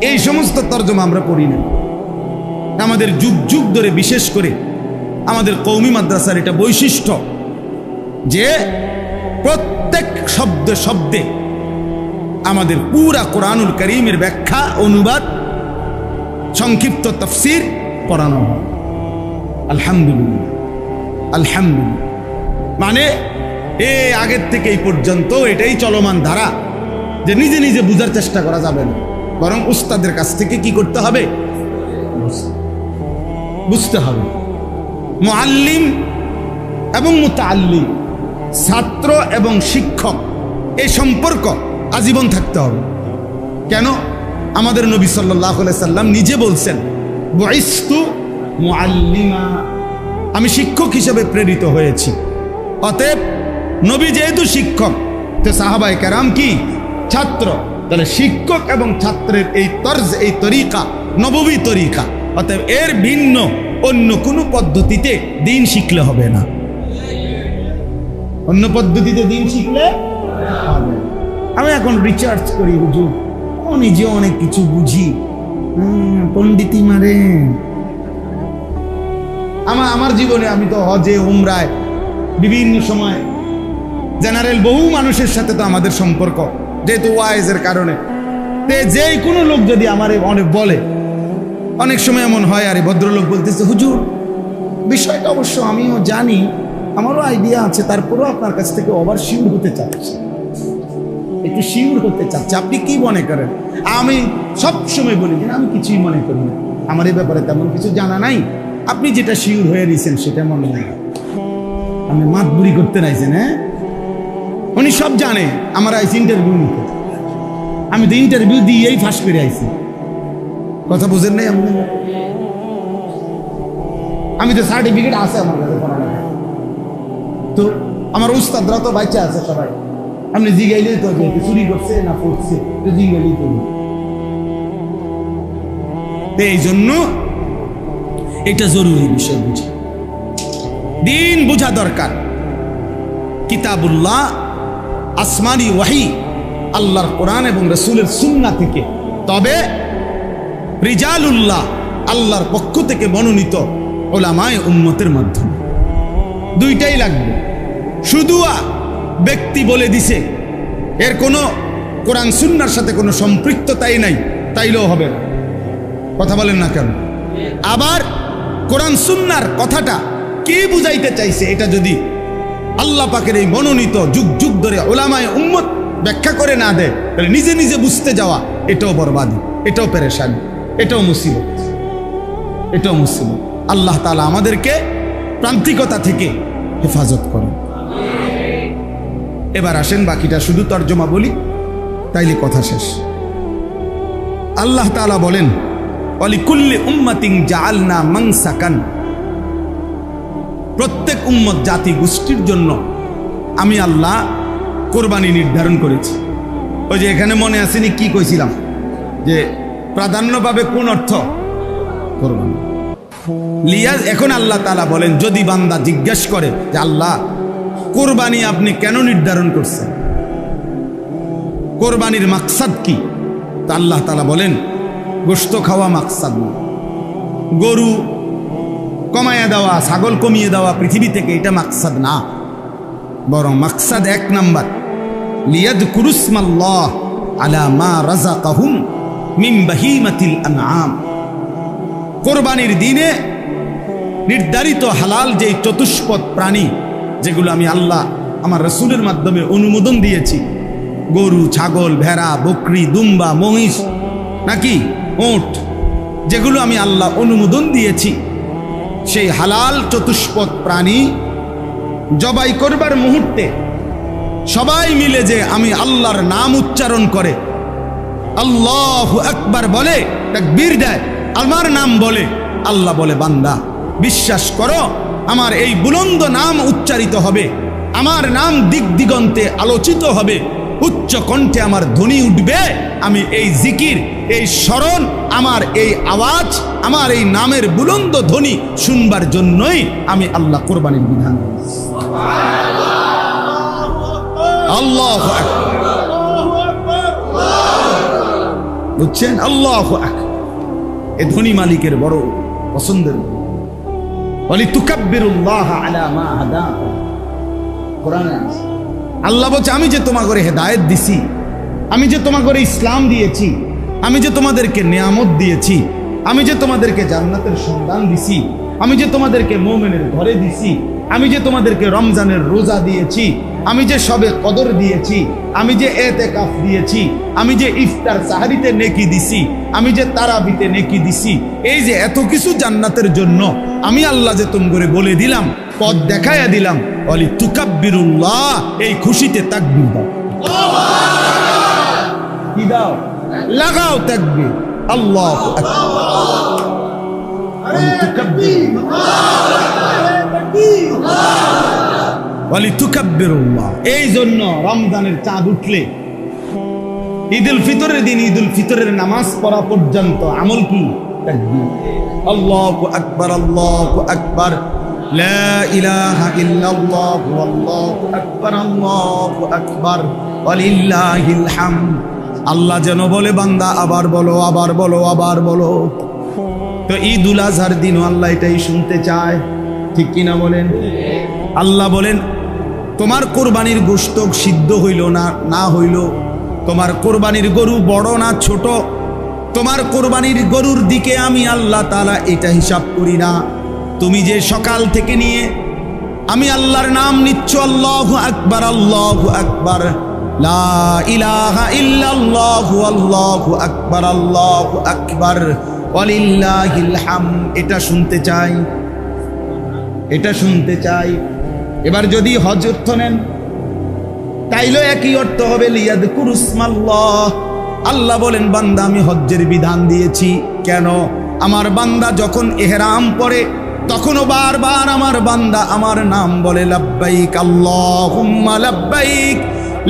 এই সমস্ত তর্জমা আমরা পড়ি না। আমাদের যুগ যুগ ধরে, বিশেষ করে আমাদের কওমি মাদ্রাসার এটা বৈশিষ্ট্য যে প্রত্যেক শব্দে শব্দে আমাদের পুরা কোরআনুল কারীমের ব্যাখ্যা, অনুবাদ, সংক্ষিপ্ত তাফসীর পড়ানো হয়। আলহামদুলিল্লাহ, আলহামদুলিল্লাহ। মানে আগের থেকে এই পর্যন্ত এটাই চলমান ধারা, যে নিজে নিজে বুঝার চেষ্টা করা যাবে না, বরং উস্তাদের কাছ থেকে কি করতে হবে? বুঝতে হবে। মুআল্লিম এবং মুতাআল্লিম, ছাত্র এবং শিক্ষক, এই সম্পর্ক আজীবন থাকতে হবে। কেন? আমাদের নবী সাল্লাল্লাহু আলাইহি সাল্লাম নিজে বলছেন, বুইসতু মুআল্লিমা, আমি শিক্ষক হিসেবে প্রেরিত হয়েছি। অতএব নবী যেহেতু শিক্ষক, তো সাহাবায়ে কেরাম কি? ছাত্র। তাহলে শিক্ষক এবং ছাত্রের এই তর্জ, এই তরিকা নববী তরিকা। অতএব এর ভিন্ন অন্য কোনো পদ্ধতিতে দিন শিখলে হবে না। অন্য পদ্ধতিতে দিন শিখলে হবে না। আমি এখন রিসার্চ করি হুজুর, নিজে অনেক কিছু বুঝি, পণ্ডিতি মারে। আমার জীবনে আমি তো হজে, উমরায়, বিভিন্ন সময় জেনারেল বহু মানুষের সাথে তো আমাদের সম্পর্ক, যেহেতু ওয়াইজের কারণে। যে কোনো লোক যদি আমার অনেক বলে, অনেক সময় এমন হয়, আরে ভদ্রলোক বলতেছে হুজুর বিষয়টা অবশ্য আমিও জানি, আমারও আইডিয়া আছে, তারপরেও আপনার কাছ থেকে ওভার শিওর হতে চাচ্ছি, একটু শিওর হতে চাচ্ছি, আপনি কি মনে করেন? আমি সব সময় বলি যে আমি কিছুই মনে করি না, আমার এই ব্যাপারে তেমন কিছু জানা নাই, আপনি যেটা শিওর হয়ে নিয়েছেন সেটা মনে হয়। আপনি মাতবুরি করতে রাইছেন। হ্যাঁ, উনি সব জানে। আমার আইসি ইন্টারভিউ নিতে, আমি তো ইন্টারভিউ দিয়েই ফাঁস করে আইছি। কথা বুঝেন নাই? আমি তো সার্টিফিকেট আছে আমার কাছে, তো আমার উস্তাদরা তো বাচ্চা আছে সবাই, আপনি জিগাইলেই তো, যে চুরি করছে না পড়ছে, জিগাইলেই তো। এই জন্য এটা জরুরি বিষয়, বুঝা, দিন বোঝা দরকার। কিতাবুল্লাহ, আসমানি ওয়াহি, আল্লাহর কোরআন এবং রাসূলের সুন্নাহ থেকে, তবে রিজালুল্লাহ, আল্লাহর পক্ষ থেকে মনোনীত উলামায়ে উম্মতের মাধ্যমে। দুইটাই লাগবে। শুধু ব্যক্তি বলে দিছে, এর কোনো কোরআন সুন্নাহর সাথে কোনো সম্পৃক্ততাই নাই, তাইলেও হবে না। কথা বলেন না কেন? আবার কোরআন সুন্নাহর কথাটা কি বুঝাইতে চাইছে, এটা যদি আল্লাহ পাকের এই মনোনীত যুগ যুগ ধরে উলামায়ে উম্মত ব্যাখ্যা করে না দেয়, তাহলে নিজে নিজে বুঝতে যাওয়া, এটাও বরবাদি, এটাও পেরেশানি, এটাও মুসিবত, এটাও মুসিবত। আল্লাহ তাআলা আমাদেরকে প্রান্তিকতা থেকে হেফাজত করেন। এবার আসেন বাকিটা শুধু তর্জমা বলি, তাইলে কথা শেষ। আল্লাহ তাআলা বলেন, ওয়ালিকুল্লি উম্মাতিন জাআলনা মানসাকান, প্রত্যেক উম্মত, জাতি গোষ্ঠীর জন্য আমি আল্লাহ কোরবানি নির্ধারণ করেছি। ওই যে এখানে মনে আসেনি কি কইছিলাম, যে প্রাধান্য পাবে কোন অর্থ? কোরবানি। লিয়াজ, এখন আল্লাহ তাআলা বলেন, যদি বান্দা জিজ্ঞেস করে যে আল্লাহ কোরবানি আপনি কেন নির্ধারণ করছেন, কোরবানির মাকসাদ কি, তা আল্লাহ তাআলা বলেন, গোশত খাওয়া মাকসাদ না, গরু কমাইয়া দেওয়া, ছাগল কমিয়ে দেওয়া পৃথিবী থেকে, এটা মাকসাদ না। বরং মাকসাদ এক নাম্বার, লিয়াযকুরুসমাল্লাহ আলা মা রাযাকাহুম মিন বাহিমাতিল আনআম, কোরবানির দিনে নির্ধারিত হালাল যে চতুষ্পদ প্রাণী, যেগুলো আমি আল্লাহ আমার রাসূলের মাধ্যমে অনুমোদন দিয়েছি, গরু, ছাগল, ভেড়া, বকরি, দুম্বা, মহিষ, নাকি ওট, যেগুলো আমি আল্লাহ অনুমোদন দিয়েছি, সেই হালাল চতুষ্পদ প্রাণী জবাই করবার মুহূর্তে সবাই মিলে যে আমি আল্লাহর নাম উচ্চারণ করে, আল্লাহু আকবার বলে, তাকবীর দেয়, আমার নাম বলে, আল্লাহ বলে, বান্দা বিশ্বাস করো, আমার এই বুলন্দ নাম উচ্চারিত হবে, আমার নাম দিক দিগন্তে আলোচিত হবে, উচ্চ কণ্ঠে আমার ধ্বনি উঠবে, আমি এই জিকির, এই স্মরণ, আমার এই আওয়াজ, আমার এই নামের বুলন্দ ধ্বনি শুনবার জন্যই আমি আল্লাহ কোরবানির বিধান দিয়েছি। আল্লাহু আকবার, বুঝছেন? আল্লাহু আকবার, এ ধ্বনি মালিকের বড় পছন্দের। ওয়ালিতুকাব্বিরুল্লাহ আলা মা হাদাকুম, কোরআনে আছে, আল্লাহ বলছে আমি যে তোমাকে হেদায়েত দিছি, আমি যে তোমাকে ইসলাম দিয়েছি, আমি যে তোমাদেরকে নিয়ামত দিয়েছি, আমি যে তোমাদেরকে জান্নাতের সন্ধান দিছি, আমি যে তোমাদেরকে মুমিনের ঘরে দিছি, আমি যে তোমাদেরকে রমজানের রোজা দিয়েছি, আমি যে সবে কদর দিয়েছি, আমি যে এতেকাফ দিয়েছি, আমি যে ইফতার সাহারিতে নেকি দিছি, আমি যে তারাবিতে নেকি দিছি, এই যে এত কিছু জান্নাতের জন্য আমি আল্লাহ যে তোমরা বলে দিলাম, পথ দেখাইয়া দিলাম, ওয়ালি তুকাব্বিরুল্লাহ, এই খুশিতে তাকবীর দাও। কি দাও? লাগাও তাকবীর, আল্লাহু আকবার। ওয়ালি তুকাব্বিরুল্লাহ, এই জন্য রমজানের চাঁদ উঠলে ঈদুল ফিতরের দিন ঈদুল ফিতরের নামাজ পড়া পর্যন্ত আমল কি? তাকবীর। আল্লাহু আকবার, আল্লাহু আকবার, লা ইলাহা ইল্লাল্লাহ, আল্লাহু আকবার, আল্লাহু আকবার, ওয়ালিল্লাহিল হামদ। আল্লাহ যেন বলে বান্দা আবার বলো, আবার বলো, আবার বলো। তো ঈদুল আজহার দিনও আল্লাহ এটাই শুনতে চায়, ঠিক কিনা বলেন? আল্লাহ বলেন তোমার কোরবানির গোশত সিদ্ধ হইল না হইল, তোমার কোরবানির গরু বড় না ছোট, তোমার কোরবানির গরুর দিকে আমি আল্লাহ তাআলা এটা হিসাব করি না। তুমি যে সকাল থেকে নিয়ে আমি আল্লাহর নাম নিচ্ছ, আল্লাহু আকবার, আল্লাহু আকবার, লা ইলাহা ইল্লাল্লাহু, আল্লাহু আকবার, আল্লাহু আকবার, ওয়ালিল্লাহিল হামদ, এটা শুনতে চাই, এটা শুনতে চাই। এবার যদি হজ অর্থ নেন তাইলে একই অর্থ হবে, লিয়াযকুরুসমাল্লাহ। আল্লাহ বলেন বান্দা আমি হজ্জের বিধান দিয়েছি কেন? আমার বান্দা যখন ইহরাম পরে তখনও বারবার আমার বান্দা আমার নাম বলে, লাব্বাইক আল্লাহুম্মা লাব্বাইক,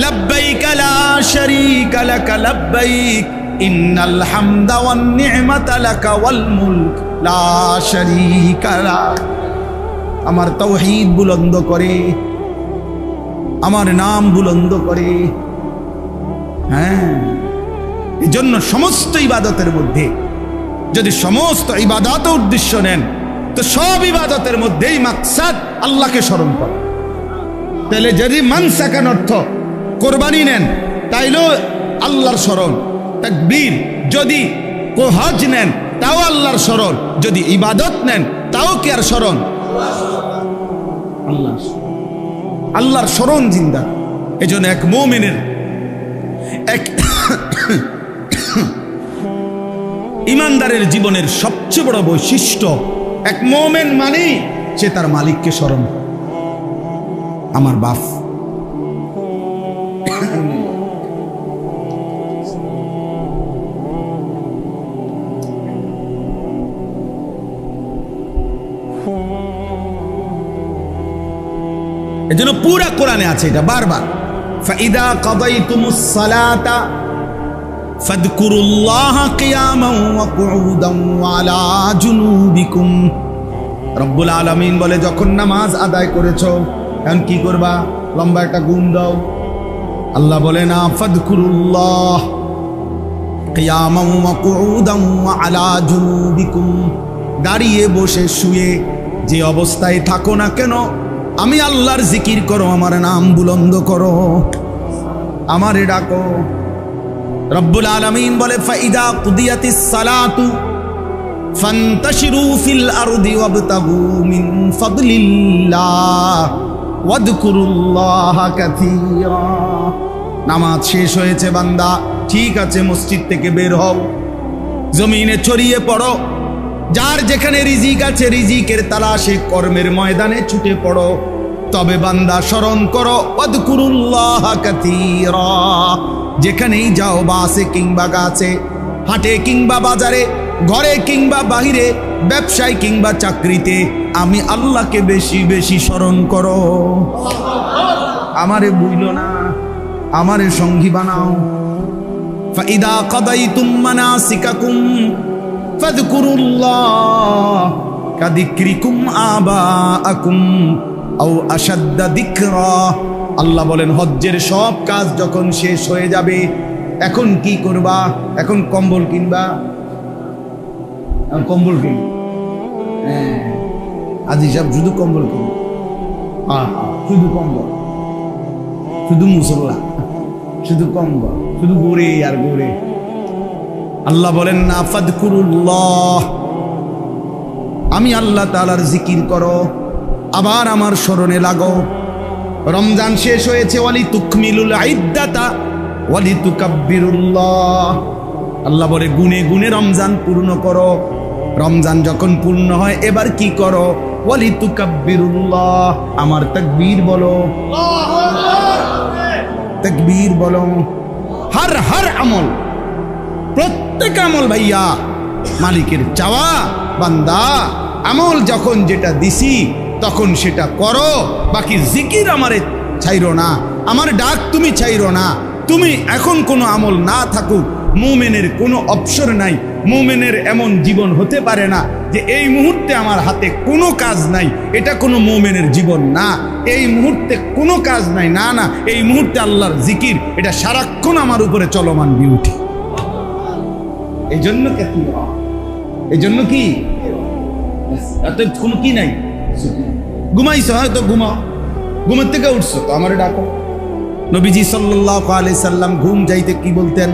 লাব্বাইক লা শারীকা লাকা লাব্বাইক, ইন্নাল হামদা ওয়ান নি'মাতা লাকা ওয়াল মুলক লা শারীকা লাক। আমার তাওহীদ বুলন্দ করে, আমার নাম বুলন্দ করে। হ্যাঁ, এই জন্য সমস্ত ইবাদতের মধ্যে যদি সমস্ত ইবাদত উদ্দেশ্য নেন তো সব ইবাদতের মধ্যেই মাকসাদ আল্লাহকে স্মরণ করা। তাহলে যদি মানসাকান অর্থ কোরবানি নেন তাইলেও আল্লাহর স্মরণ, তাকবীর। যদি হজ নেন তাও আল্লাহর স্মরণ, যদি ইবাদত নেন তাও কি আর স্মরণ? আল্লাহ, আল্লাহর স্মরণ জিন্দা। এই জন্য এক মুমিনের এক ইমানদারের জীবনের সবচেয়ে বড় বৈশিষ্ট্য, এক মুমিন মানে সে তার মালিককে স্মরণ। আমার বাপ এজন্য পুরা কোরআনে আছে এটা বারবার, ফাইদা কাদাইতুমুস সালাতা ফাযকুরুল্লাহা কিয়ামান ওয়া কুউদান ওয়া আলা জুনুবিকুম। রব্বুল আলামিন বলে যখন নামাজ আদায় করেছো এখন কি করবা? লম্বা একটা গুণ দাও। আল্লাহ বলে না, ফাযকুরুল্লাহ কিয়ামান ওয়া কুউদান ওয়া আলা জুনুবিকুম, দাঁড়িয়ে বসে শুয়ে যে অবস্থায় থাকো না কেন আমি আল্লাহর জিকির করো, আমার নাম বুলন্দ করো, আমারে ডাকো। রব্বুল আলামিন বলে ফাইদা কুদিয়াতিস সালাতু ফান্তাশিরু ফিল আরদি ওয়াবতাগু মিন ফাদলিল্লাহ ওয়াযকুরুল্লাহা কাসীরা। নামাজ শেষ হয়েছে বান্দা, ঠিক আছে, মসজিদ থেকে বের হও, জমিনে ছড়িয়ে পড়ো, যার যেখানে রিজিক আছে রিজিকের তালাশে কর্মের ময়দানে ছুটে পড়ো। তবে বান্দা স্মরণ করো, ওয়াযকুরুল্লাহা কাসীরা। যেখানেই যাও, বাসে কিংবা গাছে, হাটে কিংবা বাজারে, ঘরে কিংবা বাহিরে, ব্যবসায় কিংবা চাকরিতে, আমি আল্লাহকে বেশি বেশি স্মরণ করো। আমারে ভুইলো না, আমারে সঙ্গী বানাও। ফাইদা কাদাইতুম মানাসিকাকুম ফাযকুরুল্লাহ কাযিকরিকুম আবাআকুম আও আশাদ্দা যিকরা। আল্লাহ বলেন হজ্জের সব কাজ যখন শেষ হয়ে যাবে এখন কি করবা? এখন কম্বল কিনবা, কম্বল কিন। হ্যাঁ, আজি সাহেব শুধু কম্বল কিন, শুধু কম্বল। শুধু মুসল্লা, শুধু কম্বল, শুধু ঘুরে আর ঘুরে। আল্লাহ বলেন না, ফাদকুরুল্লাহ, আমি আল্লাহ তাআলার জিকির করো, আবার আমার স্মরণে লাগো। রমজান শেষ হয়েছে, ওয়ালি তুকমিলুল ইদ্দাতা ওয়ালি তুকাব্বিরুল্লাহ। আল্লাহ বলে গুনে গুনে রমজান পূর্ণ করো। রমজান যখন পূর্ণ হয় এবার কি করো? ওয়ালি তুকাব্বিরুল্লাহ, আমার তাকবীর বলো, তাকবীর বলো। হর আমল, প্রত্যেক আমল ভাইয়া মালিকের চাওয়া, বান্দা আমল যখন যেটা দিছি তখন সেটা করো। বাকি জিকির আমারে ছাইরো না, আমার ডাক তুমি ছাইরো না। তুমি এখন কোনো আমল না থাকুক, মুমিনের কোনো অবসর নাই। মুমিনের এমন জীবন হতে পারে না যে এই মুহূর্তে আমার হাতে কোনো কাজ নাই, এটা কোনো মুমিনের জীবন না। এই মুহূর্তে কোনো কাজ নাই, না না, এই মুহূর্তে আল্লাহর জিকির, এটা সারাক্ষণ আমার উপরে চলমান ডিউটি। এই জন্য এই জন্য কি এত কোনো কি নাই, ঘুমাইছো হয়তো ঘুমাও, ঘুমের থেকে উঠছো তো আমার ডাকো। নবীজি সাল্লাল্লাহু আলাইহি সাল্লাম ঘুম যাইতে কি বলতেন?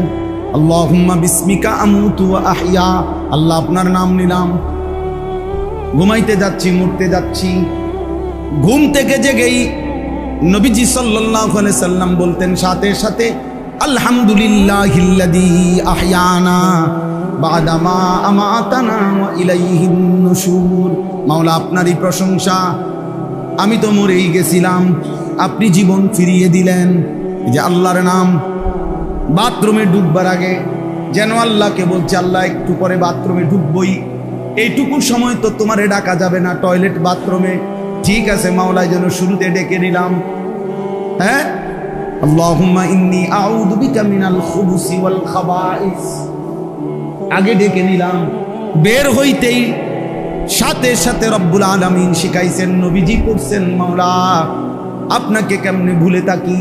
আল্লাহুম্মা বিসমিকা আমুতু ওয়া আহইয়া, আল্লাহ আপনার নাম নিলাম, ঘুমাইতে যাচ্ছি, মরতে যাচ্ছি। ঘুম থেকে জেগেই নবীজি সাল্লাল্লাহু আলাইহি সাল্লাম বলতেন সাথে সাথে, আলহামদুলিল্লাহিল্লাযী আহইয়ানা বা'দা মা আমাতানা ওয়া ইলাইহিন নুশুর। মাওলা আপনারই প্রশংসা, আমি তো মরেই গেছিলাম, আপনি জীবন ফিরিয়ে দিলেন। এই যে আল্লাহর নাম। বাথরুমে ঢুকবার আগে যেন আল্লাহকে বলছে, আল্লাহ একটু পরে বাথরুমে ঢুকবই, এইটুকু সময় তো তোমারে ডাকা যাবে না, টয়লেট বাথরুমে। ঠিক আছে মাওলা, যেন শুরুতে ডেকে নিলাম। হ্যাঁ, আল্লাহুম্মা ইন্নী আউযু বিকা মিনাল খুবুসি ওয়াল খাবাইস, আগে ডেকে নিলাম। বের হইতেই সাথে সাথে রব্বুল আলামিন শিখাইছেন, নবীজি করছেন, মাওলা আপনাকে কেমনে ভুলে থাকি।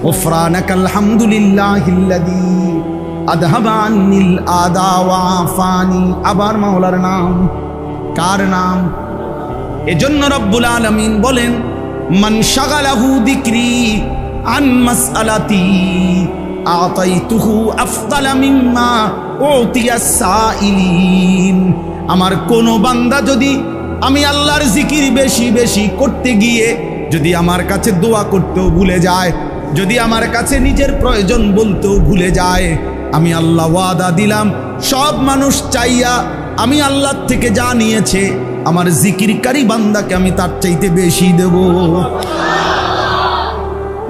গফরানাকাল হামদুলিল্লাহিল্লাযী আযহাবা আন্নিল আদা ওয়া আফানি। আবার মাওলার নাম। কার নাম? এজন্য রব্বুল আলামিন বলেন, মান শাগালাহু যিকরি আন মাসআলাতি আতাইতুহু আফদালা মিম্মা উতিয়া সাইলিন। আমার কোন বান্দা যদি আমি আল্লাহর জিকির বেশি বেশি করতে গিয়ে যদি আমার কাছে দোয়া করতেও ভুলে যায়, যদি আমার কাছে নিজের প্রয়োজন বলতেও ভুলে যায়, আমি আল্লাহ ওয়াদা দিলাম, সব মানুষ চাইয়া আমি আল্লাহর থেকে যা নিয়েছে আমার জিকিরকারী বান্দাকে আমি তার চাইতে বেশি দেব।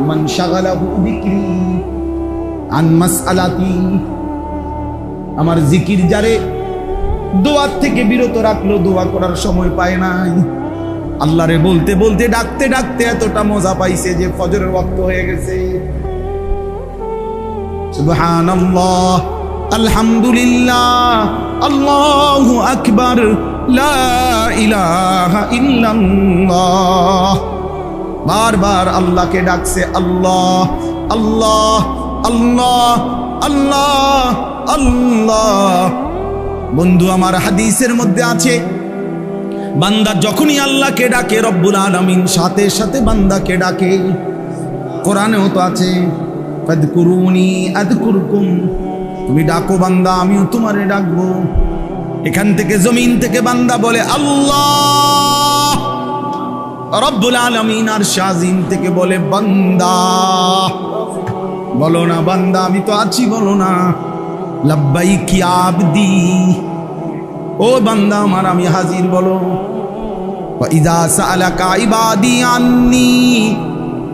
মান শাগালাহু যিকরি আন মাসআলাতি, আমার জিকির যারে দোয়া থেকে বিরত রাখলো, দোয়া করার সময় পায় নাই, আল্লাহরে বলতে বলতে ডাকতে ডাকতে এতটা মজা পাইছে যে ফজরের ওয়াক্ত হয়ে গেছে। সুবহানাল্লাহ, আলহামদুলিল্লাহ, আল্লাহু আকবার, লা ইলাহা ইল্লাল্লাহ। বারবার আল্লাহকে ডাকছে, আল্লাহ আল্লাহ আল্লাহ আল্লাহ আল্লাহ। বন্ধু আমার, হাদিসের মধ্যে আছে, বান্দা যখনই আল্লাহকে ডাকে রব্বুল আলামিন সাথে সাথে বান্দাকে ডাকে। কোরআনেও তো আছে, ফাদকুরুনি আযকুরকুম, তুমি ডাকো বান্দা, আমিও তোমারে ডাকবো। এখান থেকে জমিন থেকে বান্দা বলে আল্লাহ, রব্বুল আলামিন আর শাজিম থেকে বলে বান্দা। বলো না বান্দা আমি তো আছি, বলো না লাব্বাইক ইয়া আবদি, ও বান্দা আমার আমি হাজির, বলো। ওয়া ইযা সাআলাকা ইবাদি আন্নী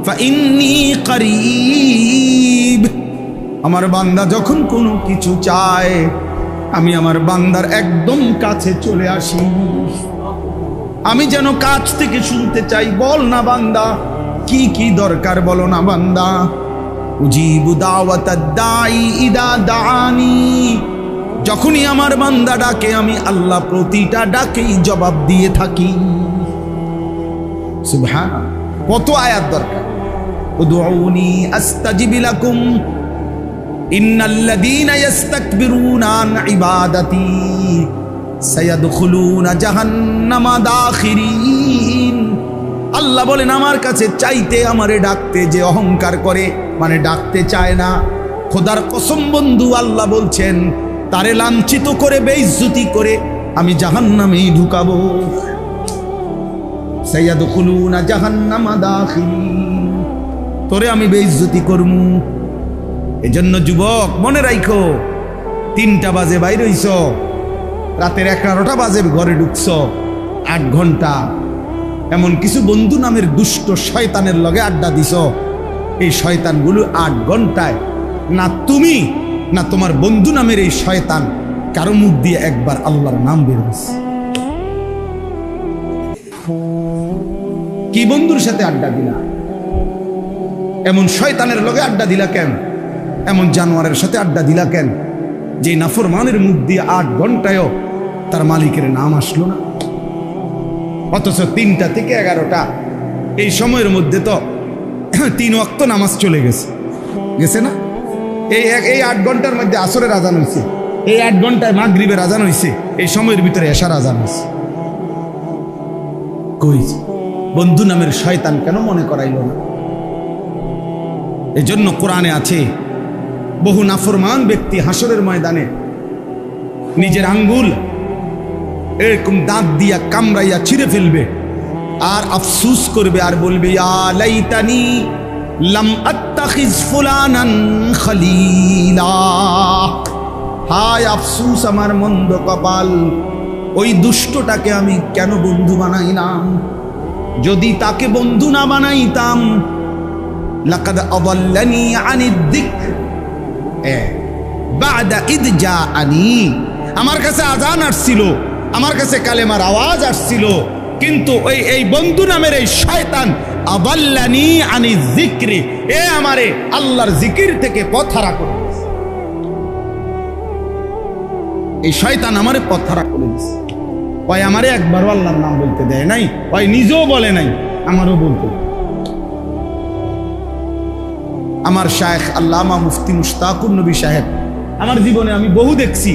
ফাইন্নী করিব, আমার বান্দা যখন কোনো কিছু চায় আমি আমার বান্দার একদম কাছে চলে আসি। আমি যেন কাছ থেকে শুনতে চাই। বল না বান্দা কি কি দরকার, বলো না বান্দা। উজিবু দাওয়াতাদ দাঈ ইদা দাআনি, যখনই আমার বান্দা ডাকে আমি আল্লাহ প্রতিটা ডাকেই জবাব দিয়ে থাকি। সুবহানাল্লাহ, কত আয়াত দরকার। উদউনি আস্তাজিব লাকুম ইন্নাল্লাযীনা ইস্তাকবিরুনা আন ইবাদাতি সায়াদখুলুনা জাহান্নামা দাখিরিন। আল্লাহ বলেন আমার কাছে চাইতে আমারে ডাকতে যে অহংকার করে, মানে ডাকতে চায় না, খোদার কসম বন্ধু আল্লাহ বলছেন তারে লাঞ্ছিত করে বেইজ্জতি করে আমি জাহান্নামেই ঢুকাবো। সাইয়াদখুলুনা জাহান্নামা দাখিলিন, তোরে আমি বেইজ্জতি করমু। এজন্য যুবক মনে রাখো, 3টা বাজে বাইরে হইছ, রাতের 11টা বাজে ঘরে ঢুকছ, 8 ঘন্টা এমন কিছু বন্ধু নামের দুষ্ট শয়তানের লগে আড্ডা দিছ। এই শয়তানগুলো 8 ঘন্টায় না তুমি না তোমার বন্ধু নামের এই শয়তান কারো মুখ দিয়ে একবার আল্লাহর নাম বের হইছে। কি বন্ধুর সাথে আড্ডা দিলা? এমন শয়তানের লগে আড্ডা দিলা কেন? এমন জানোয়ারের সাথে আড্ডা দিলা কেন যে নাফরমানের মুখ দিয়ে 8 ঘন্টায়ও তার মালিকের নাম আসলো না? অথচ 3টা থেকে 11টা এই সময়ের মধ্যে তো 3 ওয়াক্ত নামাজ চলে গেছে না? এই 8 ঘন্টার মধ্যে আসরের আজান হয়েছে, এই 8 ঘন্টায় মাগরিবের আজান হয়েছে, এই সময়ের ভিতরে এশার আজান হয়েছে। কই বন্ধু নামের শয়তান কেন মনে করাইল না? এই জন্য কোরআনে আছে বহু নাফরমান ব্যক্তি হাসরের ময়দানে নিজের আঙ্গুল এরকম দাঁত দিয়া কামড়াইয়া ছিঁড়ে ফেলবে আর আফসুস করবে আর বলবে ইয়া লাইতানি লাম আত্তাখিজ ফুলানান খলিলা, হায় আফসুস আমার মন্দ কপাল, ওই দুষ্টটাকে আমি কেন বন্ধু বানাইলাম। যদি তাকে বন্ধু না বানাইতাম লাকাদ আদাল্লানি আনিদ যিকর বা'দা ইদ জাআনি, আমার কাছে আজান আসছিল, আমার কাছে কালেমার আওয়াজ আসছিল, কিন্তু এই বন্ধু নামের এই শয়তান আদাল্লানি আনিজ যিকরি, আমারে আল্লাহর জিকির থেকে পথহারা করে দিয়েছে। এই শয়তান আমারে পথহারা করে দিয়েছে। ওই আমারে একবারও আল্লাহর নাম বলতে দেয় নাই, ওই নিজেও বলে নাই, আমারও বলতে। আমার শায়েখ আল্লামা মুফতি মুশতাকুর নবী সাহেব, আমার জীবনে আমি বহু দেখছি,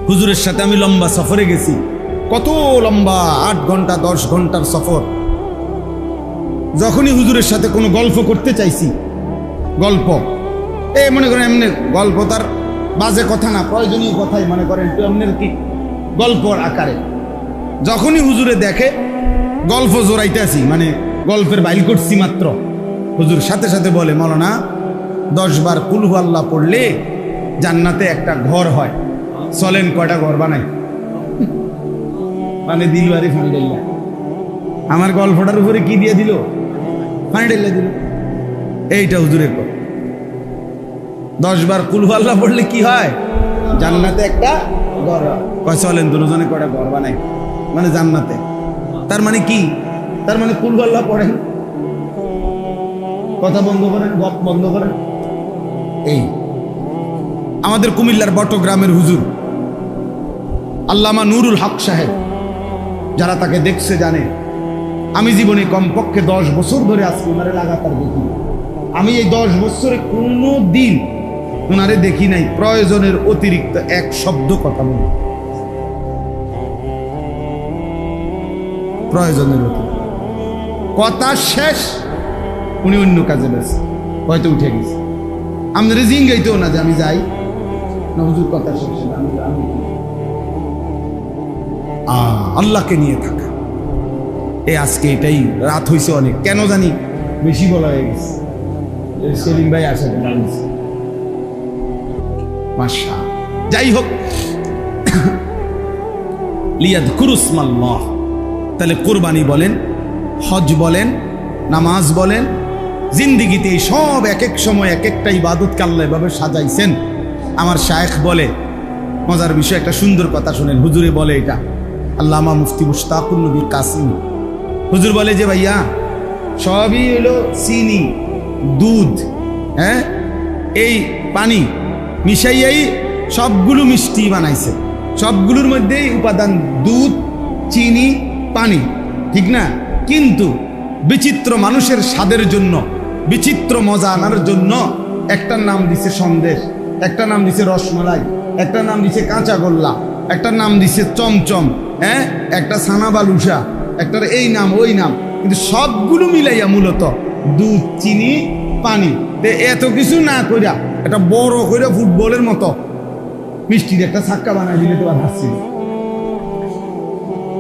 হুজুরের সাথে আমি লম্বা সফরে গেছি, কত লম্বা 8 ঘন্টা 10 ঘন্টার সফর। যখনই হুজুরের সাথে কোনো গল্প করতে চাইছি, গল্প মনে করেন এমনি গল্প, তার বাজে কথা না, প্রয়োজনীয় কথাই মনে করেন একটু এমনের কি গল্পর আকারে, যখনই হুজুরে দেখে গল্প জোরাইতেছি, মানে গল্পের বাইল করছি মাত্র, হুজুর সাথে সাথে বলে মৌলানা 10 বার কুল হু আল্লাহ পড়লে জান্নাতে একটা ঘর হয়, চলেন কয়টা ঘর বানাই। মানে দিলবারি ফান্ডেল্লা, আমার গল্পটার উপরে কি দিয়ে দিল? ফান্ডেল্লা দিল। এইটা হুজুরের কথা। 10 বার কুল হু আল্লাহ পড়লে কি হয়? জান্নাতে একটা ঘর হয়। কয় চলেন দুজনে কয়টা ঘর বানাই, মানে জান্নাতে। তার মানে কি? তার মানে কুল হু আল্লাহ পড়েন, কথা বন্ধ করেন, গপ বন্ধ করেন। এই আমাদের কুমিল্লার বটগ্রামের হুজুর আল্লামা নুরুল হক সাহেব, যারা তাকে দেখছে জানে, আমি জীবনে কমপক্ষে 10 বছর ধরে আজকে ওনারে লাগাতার দেখি। আমি এই 10 বছরে কোনো দিন ওনারে দেখি নাই প্রয়োজনের অতিরিক্ত এক শব্দ কথা বলি, প্রয়োজনের অতিরিক্ত কথা শেষ, উনি অন্য কাজে ব্যস্ত, হয়তো উঠে গেছে। আমাদের জিঙ্গাইতেও না যে আমি যাই না, হুজুর কথা শেষ, আল্লাহকে নিয়ে থাকা। আজকে এটাই রাত হয়েছে অনেক, কেন জানি বেশি বলা হয়ে গেছে। সেলিম ভাই আসে মাশা, যাই হোক, লিয়াযকুরুসমাল্লাহ, তাহলে কুরবানি বলেন, হজ বলেন, নামাজ বলেন, জিন্দিগিতে সব এক এক সময় এক একটা ইবাদতকে আল্লাহ এভাবে সাজাইছেন। আমার শায়েখ বলে, মজার বিষয়, একটা সুন্দর কথা শুনেন, হুজুরে বলে এটা, আল্লামা মুফতি মুশতাকুর নবী কাসিম হুজুর বলে যে ভাইয়া সবই হলো চিনি, দুধ, এই পানি মিশাইয়াই সবগুলো মিষ্টি বানাইছে, সবগুলোর মধ্যেই উপাদান দুধ, চিনি, পানি, ঠিক না? কিন্তু বিচিত্র মানুষের স্বাদের জন্য, বিচিত্র মজা আনার জন্য একটার নাম দিছে সন্দেশ, একটা নাম দিছে রসমালাই, একটা নাম দিছে কাঁচা গোল্লা, একটা নাম দিছে চমচম, একটা ছানা বালুসা, একটার এই নাম ওই নাম, কিন্তু সবগুলো মিলাইয়া মূলত দুধ, চিনি, পানি, এত কিছু না কইরা একটা বড় কইরা ফুটবলের মতো মিষ্টির একটা ছাক্কা বানাই দিলে তোমার হাসছি,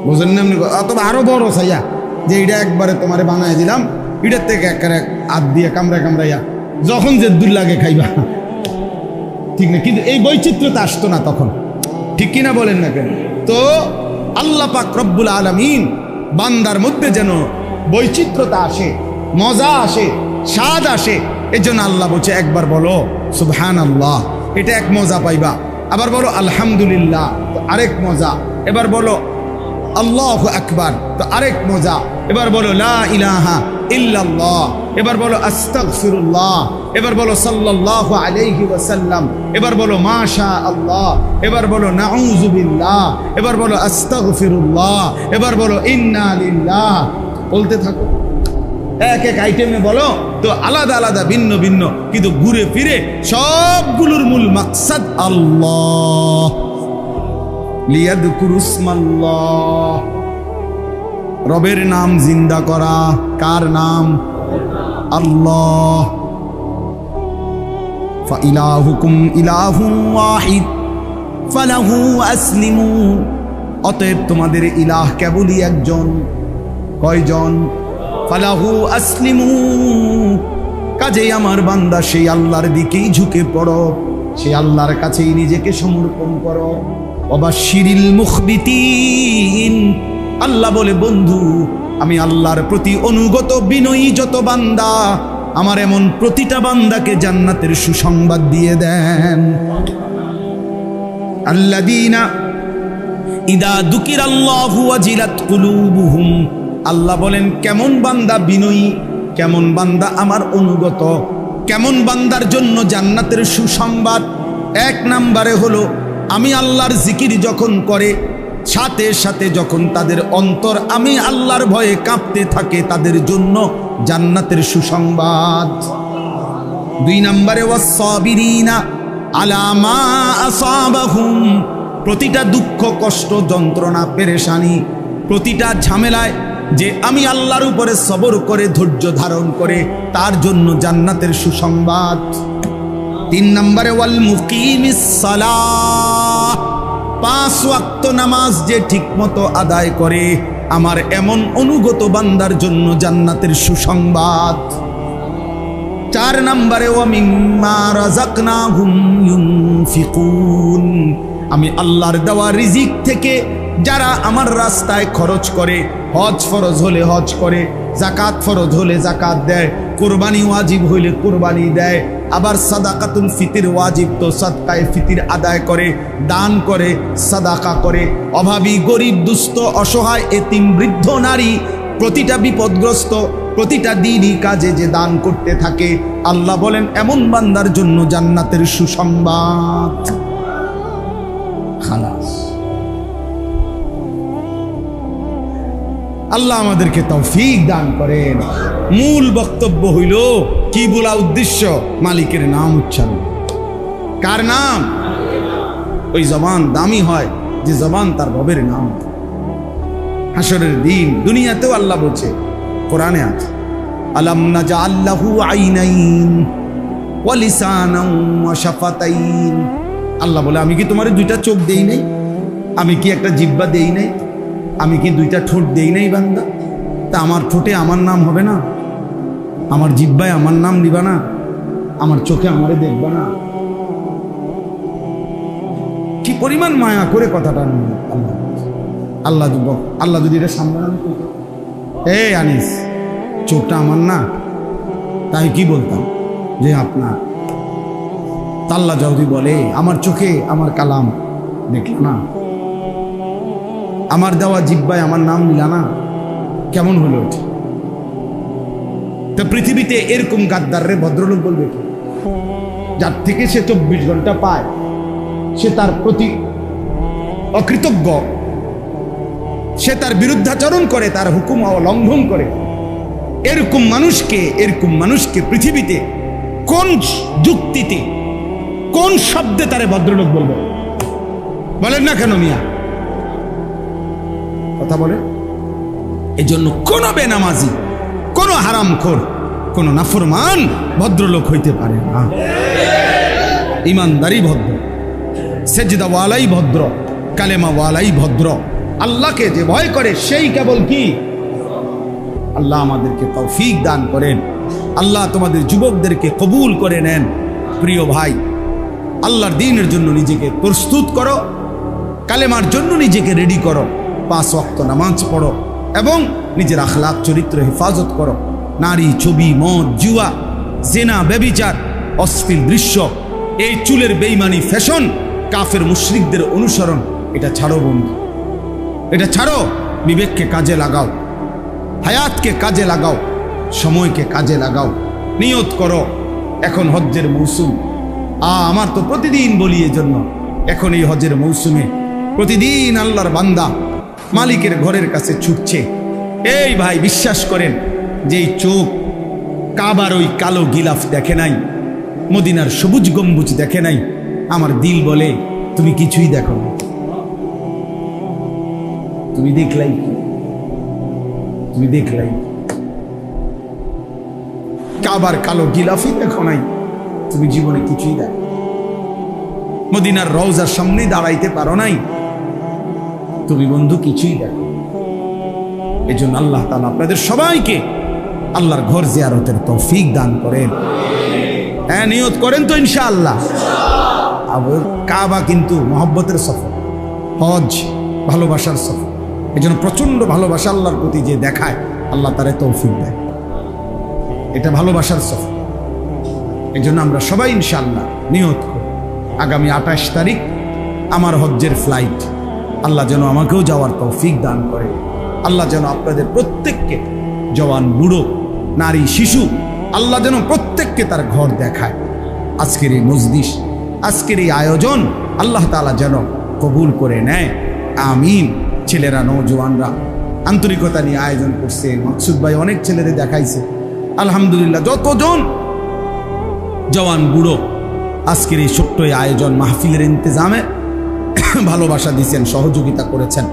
বুঝলেন না? অথবা আরো বড় চাইয়া যে এটা একবারে তোমারে বানাই দিলাম, এটার থেকে একবারে হাত দিয়ে কামড়াইয়া যখন যে দূর লাগে খাইবা, ঠিক না? কিন্তু এই বৈচিত্র্যতা আসতো না তখন, ঠিক কিনা বলেন না কেন? তো আল্লাহ পাক রব্বুল আলামিন বান্দার মধ্যে যেন বৈচিত্র্যতা আসে, মজা আসে, স্বাদ আসে, এই জন্য আল্লাহ বলছে একবার বলো সুবহানাল্লাহ, এটা এক মজা পাইবা। আবার বলো আলহামদুলিল্লাহ, তো আরেক মজা। এবার বলো আল্লাহু আকবার, তো আরেক মজা। এবার বলো লা ইলাহা ইল্লাল্লাহ, এবার বলো আস্তাগফিরুল্লাহ, এবার বলো সাল্লাল্লাহু আলাইহি ওয়াসাল্লাম, এবার বলো মাশা আল্লাহ, এবার বলো নাউযু বিল্লাহ, এবার বলো আস্তাগফিরুল্লাহ, এবার বলো ইন্না লিল্লাহ। বলতে থাকো, এক এক আইটেমে বলো, তো আলাদা আলাদা ভিন্ন ভিন্ন, কিন্তু ঘুরে ফিরে সবগুলোর মূল মাকসাদ আল্লাহ। লিয়াযকুরু ইসমাল্লাহ, রবের নাম জিন্দা করা। কার নাম? আল্লাহ। ফাইলাহুকুম ইলাহুন ওয়াহিদ ফালাহু আসলিমু, অতএব তোমাদের ইলাহ কেবলই একজন। কয়জন? ফালাহু আসলিমু, কাজেই আমার বান্দা সেই আল্লাহর দিকেই ঝুঁকে পড়ো, সেই আল্লাহর কাছেই নিজেকে সমর্পণ করো। ওয়াবাশশিরিল মুখবিতিন, আল্লাহ বলে বন্ধু আমি আল্লাহর প্রতি অনুগত বিনয়ী যত বান্দা, আমার এমন প্রতিটা বান্দাকে জান্নাতের সুসংবাদ দিয়ে দেন। আল্লাযীনা ইদা যুকিরাল্লাহু ওয়াজিলাত কুলুবুহুম, আল্লাহ বলেন কেমন বান্দা বিনয়ী, কেমন বান্দা আমার অনুগত, কেমন বান্দার জন্য জান্নাতের সুসংবাদ। এক নম্বরে হলো আমি আল্লাহর জিকির যখন করে, সাথে সাথে যখন তাদের অন্তর আমি আল্লাহর ভয়ে কাঁপতে থাকে, তাদের জন্য জান্নাতের সুসংবাদ। দুই নম্বরে ওয়াস-সাবিরিনা আলা মা আসাবাহুম, প্রতিটা দুঃখ, কষ্ট, যন্ত্রণা, পেরেশানি, প্রতিটা ঝামেলায় যে আমি আল্লাহর উপরে সবর করে ধৈর্য ধারণ করে, তার জন্য জান্নাতের সুসংবাদ। তিন নম্বরে ওয়াল মুকিমিস সালাহ, 5 ওয়াক্ত নামাজ যে ঠিকমতো আদায় করে, আমার এমন অনুগত বান্দার জন্য জান্নাতের সুসংবাদ। 4 নম্বরে ওয়া মিম্মা রাযাকনাহুম ইউনফিকুন, আমি আল্লাহর দেওয়া রিজিক থেকে যারা আমার রাস্তায় খরচ করে, হজ ফরজ হলে হজ করে, যাকাত ফরজ হলে যাকাত দেয়, কুরবানি ওয়াজিব হইলে কুরবানি দেয়, আবার সাদাকাতুল ফিতির ওয়াজিব তো সাদকায়ে ফিতির আদায় করে, দান করে, সাদাকা করে, অভাবী, গরিব, দুস্থ, অসহায়, এতিম, বৃদ্ধ, নারী, প্রতিটা বিপদগ্রস্ত, প্রতিটা দিনই কাজে যে দান করতে থাকে, আল্লাহ বলেন এমন বান্দার জন্য জান্নাতের সুসংবাদ। খালাস। আল্লাহ আমাদেরকে তৌফিক দান করেন। মূল বক্তব্য হইল কি বলা উদ্দেশ্য? মালিকের নাম উচ্চারণ। কার নাম? ওই জবান দামি হয় যে জবান তার রবের নাম। হাসরের দিন দুনিয়াতেও আল্লাহ বলছে, কোরআনে আছে, আলাম নাজআল লাহু আইনাইন ওয়া লিসানান ওয়া শাফাতাইন। আল্লাহ বলে আমি কি তোমার 2টা চোখ দেই নাই? আমি কি একটা জিহ্বা দেই নাই? আমি কি 2টা ঠোঁট দেই নাই বান্দা? তা আমার ঠোঁটে আমার নাম হবে না? আমার জিহ্বায় আমার নাম নিবা না? আমার চোখে আমারে দেখবা না? কি পরিমাণ মায়া করে কথাটা আল্লাহ আল্লাহ আল্লাহ যদি এটা সামনে আনিস চোখটা আমার না, তাই কি বলতাম যে আপনার। আল্লাহ যদি বলে আমার চোখে আমার কালাম দেখল না, আমার দেওয়া জিহ্বায় আমার নাম নিলা না, কেমন হলো এটা? তো পৃথিবীতে এরকম গাদ্দাররে ভদ্রলোক বলবে কি? যার থেকে সে 24 ঘন্টা পায়, সে তার প্রতি অকৃতজ্ঞ, সে তার বিরুদ্ধাচরণ করে, তার হুকুম অলঙ্ঘন করে। এরকম মানুষকে পৃথিবীতে কোন যুক্তিতে, কোন শব্দে তারে ভদ্রলোক বলবে? বলেন না কেন মিয়া? কথা বলে এজন্য কোনো বেনামাজি, কোনো হারামখোর, কোনো নাফরমান ভদ্রলোক হইতে পারে না। ইমানদারি ভদ্র, সেজদাওয়ালাই ভদ্র, কালেমাওয়ালাই ভদ্র। আল্লাহকে যে ভয় করে সেই কেবল কি? আল্লাহ আমাদেরকে তৌফিক দান করেন। আল্লাহ তোমাদের যুবকদেরকে কবুল করে নেন। প্রিয় ভাই, আল্লাহর দ্বীনের জন্য নিজেকে প্রস্তুত করো, কালেমার জন্য নিজেকে রেডি করো, 5 ওয়াক্ত নামাজ পড়ো এবং নিজের আখলাক চরিত্র হেফাজত করো। নারী, ছবি, মদ, জুয়া, জেনা, ব্যভিচার, অশ্লীল দৃশ্য, এই চুলের বেইমানি ফ্যাশন, কাফের মুশরিকদের অনুসরণ, এটা ছাড়ো বন্ধু, এটা ছাড়ো। বিবেককে কাজে লাগাও, হায়াতকে কাজে লাগাও, সময়কে কাজে লাগাও। নিয়ত করো, এখন হজ্জের মৌসুম। আমার তো প্রতিদিন বলি এজন্য, এখন এই হজ্জের মৌসুমে প্রতিদিন আল্লাহর বান্দা মালিকের ঘরের কাছে ছুটছে। এই ভাই, বিশ্বাস করেন যে এই চোখ কাবার ওই কালো গিলাফ দেখে নাই, মদিনার সবুজ গম্বুজ দেখে নাই, আমার দিল বলে তুমি কিছুই দেখো না। তুমি দেখলাই, তুমি দেখলাই কাবার কালো গিলাফই দেখো নাই, তুমি জীবনে কিছুই দেখো। মদিনার রওজার সামনে দাঁড়াইতে পারো নাই, তুমি বন্ধু কিছুই দেখো। এই জন্য আল্লাহ তাআলা আপনাদের সবাইকে আল্লাহর ঘর জিয়ারতের তৌফিক দান করেন। হ্যাঁ, নিয়ত করেন তো ইনশাআল্লাহ। কাবা কিন্তু মহব্বতের সফর, হজ ভালোবাসার সফর। এই জন্য প্রচন্ড ভালোবাসা আল্লাহর প্রতি যে দেখায়, আল্লাহ তারে তৌফিক দেয়। এটা ভালোবাসার সফর। এই জন্য আমরা সবাই ইনশাআল্লাহ নিয়ত করি, আগামী 28 তারিখ আমার হজ্জের ফ্লাইট। আল্লাহ যেন আমাকেও যাওয়ার তৌফিক দান করে। আল্লাহ যেন আপনাদের প্রত্যেককে, জওয়ান, বুড়ো, নারী, শিশু, আল্লাহ যেন প্রত্যেককে তার ঘর দেখায়। আজকের এই মজলিস, আজকের এই আয়োজন আল্লাহ তাআলা যেন কবুল করে নেয়। আমিন। ছেলেরা, নওজোয়ানরা আন্তরিকতা নিয়ে আয়োজন করছে। মাকসুদ ভাই অনেক ছেলেদের দেখাইছে, আলহামদুলিল্লাহ। যতজন জওয়ান, বুড়ো আজকের এই ছোট্ট আয়োজন মাহফিলের ইন্তজামে ভালোবাসা দিয়েছেন, সহযোগিতা করেছেন,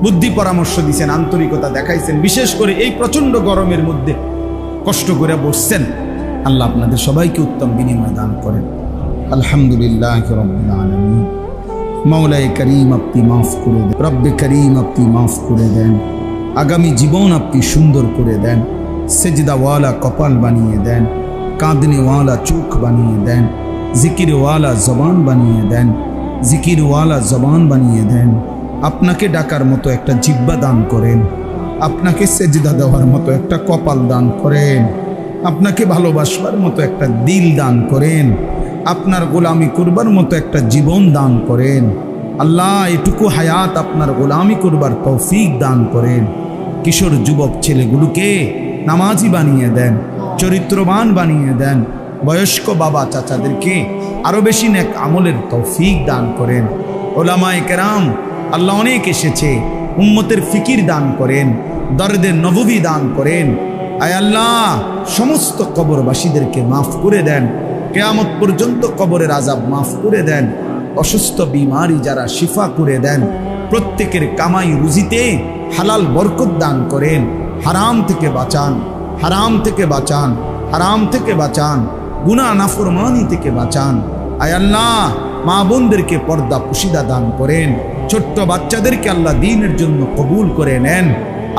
বুদ্ধি পরামর্শ দিয়েছেন, আন্তরিকতা দেখাইছেন। বিশেষ করে এই প্রচন্ড গরমের মধ্যে কষ্ট করে বসছেন। আল্লাহ আপনাদের সবাইকে উত্তম বিনিময় দান করেন। আলহামদুলিল্লাহ রাব্বিল আলামিন। মাওলায়ে করিম আপনি মাফ করে দেন, রব্বে করিম আপনি মাফ করে দেন। আগামী জীবন আপনি সুন্দর করে দেন। সেজদাওয়ালা কপাল বানিয়ে দেন, কাঁদনেওয়ালা চোখ বানিয়ে দেন, জিকিরওয়ালা জবান বানিয়ে দেন, জিকিরওয়ালা জবান বানিয়ে দেন। আপনাকে ডাকার মতো একটা জিহ্বা দান করেন, আপনাকে সেজদা দেওয়ার মতো একটা কপাল দান করেন, আপনাকে ভালোবাসবার মতো একটা দিল দান করেন, আপনার গোলামি করবার মতো একটা জীবন দান করেন। আল্লাহ, এটুকু হায়াত আপনার গোলামি করবার তৌফিক দান করেন। কিশোর যুবক ছেলেগুলোকে নামাজি বানিয়ে দেন, চরিত্রবান বানিয়ে দেন। বয়স্ক বাবা চাচাদেরকে আরো বেশি নেক আমলের তৌফিক দান করেন। ওলামায়ে কেরাম আল্লাহ অনেক এসেছে, উম্মতের ফিকির দান করেন, দরদের নববী দান করেন। আয় আল্লাহ, সমস্ত কবরবাসীদেরকে মাফ করে দেন। কিয়ামত পর্যন্ত কবরের আযাব মাফ করে দেন। অসুস্থ বিমারি যারা শিফা করে দেন। প্রত্যেকের কামাই রুজিতে হালাল বরকত দান করেন। হারাম থেকে বাঁচান, হারাম থেকে বাঁচান, হারাম থেকে বাঁচান, গুনাহ নাফরমানি থেকে বাঁচান। আয় আল্লাহ, মা বোনদেরকে পর্দা পুশিদা দান করেন। ছোট্ট বাচ্চাদেরকে আল্লাহ দ্বীনের জন্য কবুল করে নেন।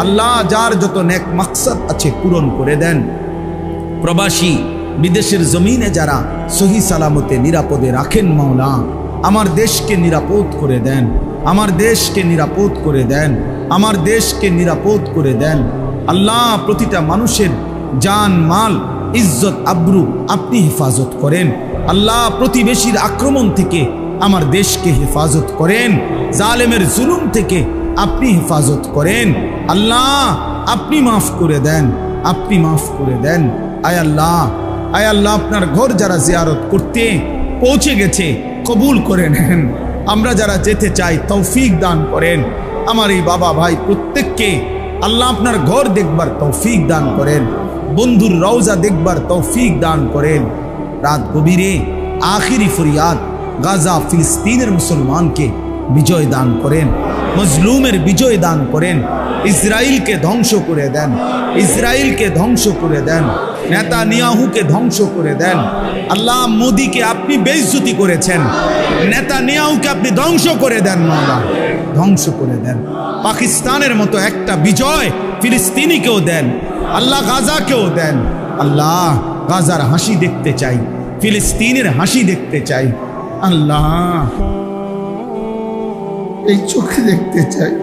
আল্লাহ, যার যত নেক মাকসাদ আছে পূরণ করে দেন। প্রবাসী বিদেশের জমিনে যারা সহি সালামতে নিরাপদে রাখেন, মাওলা আমার দেশকে নিরাপদ করে দেন, আমার দেশকে নিরাপদ করে দেন, আমার দেশকে নিরাপদ করে দেন। আল্লাহ, প্রতিটা মানুষের জান, মাল, ইজ্জত, আব্রু আপনি হেফাজত করেন। আল্লাহ, প্রতিবেশীর আক্রমণ থেকে আমার দেশকে হেফাজত করেন। জালেমের জুলুম থেকে আপনি হেফাজত করেন। আল্লাহ, আপনি মাফ করে দেন, আপনি মাফ করে দেন। আয় আল্লাহ, আয় আল্লাহ, আপনার ঘর যারা জিয়ারত করতে পৌঁছে গেছে কবুল করে নেন। আমরা যারা যেতে চাই তৌফিক দান করেন। আমার এই বাবা ভাই প্রত্যেককে আল্লাহ আপনার ঘর দেখবার তৌফিক দান করেন, বন্ধুর রওজা দেখবার তৌফিক দান করেন। রাত গভীরে আখিরি ফরিয়াদ গাজা ফিলিস্তিনের মুসলমানকে বিজয় দান করেন, মজলুমের বিজয় দান করেন, ইসরায়েলকে ধ্বংস করে দেন, ইসরায়েলকে ধ্বংস করে দেন, নেতানিয়াহুকে ধ্বংস করে দেন। আল্লাহ, মোদিকে আপনি বেইজ্জতি করেছেন, নেতানিয়াহুকে আপনি ধ্বংস করে দেন, মাওলা ধ্বংস করে দেন। পাকিস্তানের মতো একটা বিজয় ফিলিস্তিনিকেও দেন, আল্লাহ গাজাকেও দেন। আল্লাহ, গাজার হাসি দেখতে চাই, ফিলিস্তিনের হাসি দেখতে চাই। আল্লাহ, এই চোখে দেখতে চাই।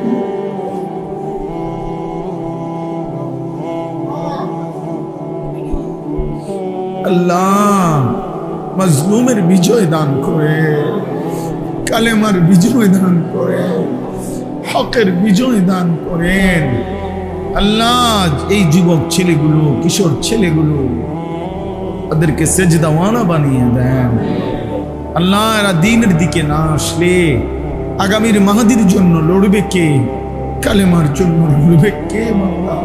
আল্লাহ, মজলুমের বিজয় দান করে, কালেমার বিজয় দান করে, হকের বিজয় দান করেন। আল্লাহ, এই যুবক ছেলেগুলো, কিশোর ছেলেগুলো, ওদেরকে সেজদাওয়ালা বানিয়ে দেন। আল্লাহ, এরা দ্বীনের দিকে না আসলে আগামীর মাহাদির জন্য লড়বে কে? কালেমার জন্য লড়বে কে? মাওলা,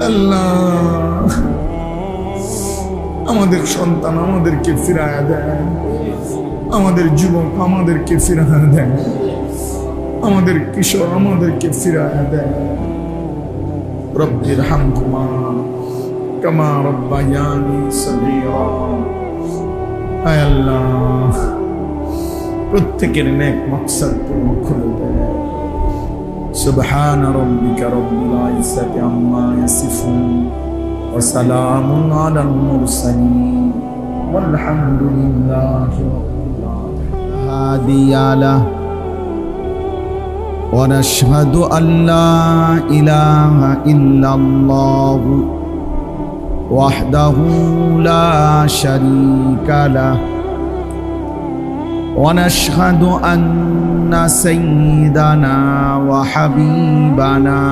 আল্লাহ, আমাদের সন্তান আমাদেরকে ফিরায়া দেন, আমাদের যুবক আমাদেরকে ফিরায়া দেন, আমাদের কিশোর আমাদেরকে ফিরায়া দেন। রব্বির হামহুমা কামা রব্বায়ানি সগীরা। আয় আল্লাহ, প্রত্যেকের নেক মাকসাদ পূর্ণ করে দেন। সুবহান রাব্বিকা রব্বিল ইজ্জাতি আম্মা ইয়াসিফুন ওয়া সালামুন আলাল মুরসালিন ওয়ালহামদুলিল্লাহি রাব্বিল আলামিন। হাদিয়ালা ওয়া নাশহাদু আল্লা ইলাহা ইল্লাল্লাহু ওয়াহদাহু লা শারীকা লাহু ونشهد أن سيدنا وحبيبنا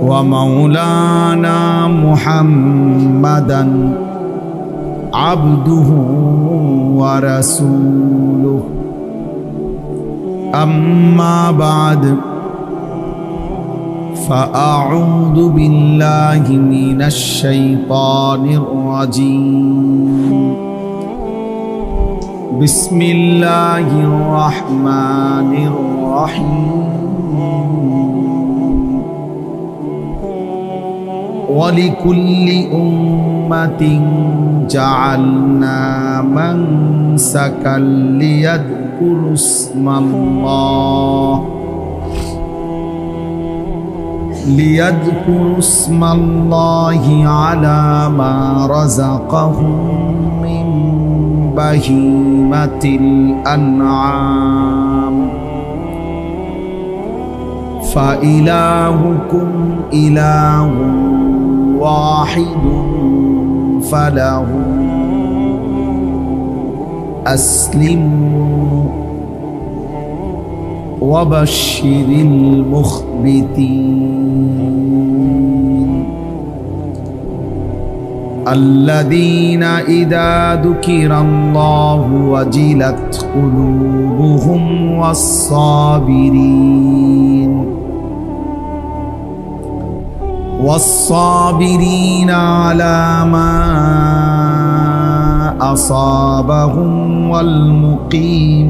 ومولانا محمدا عبده ورسوله أما بعد فأعوذ بالله من الشيطان الرجيم بسم الله الرحمن الرحيم ولكل أمة جعلنا منسكا ليذكروا اسم الله على ما رزقهم من بهيمة الأنعام فإلهكم إله واحد فله أسلموا وبشر المخبتين الذين إذا ذكر الله وجلت قلوبهم والصابرين على ما أصابهم والمقيم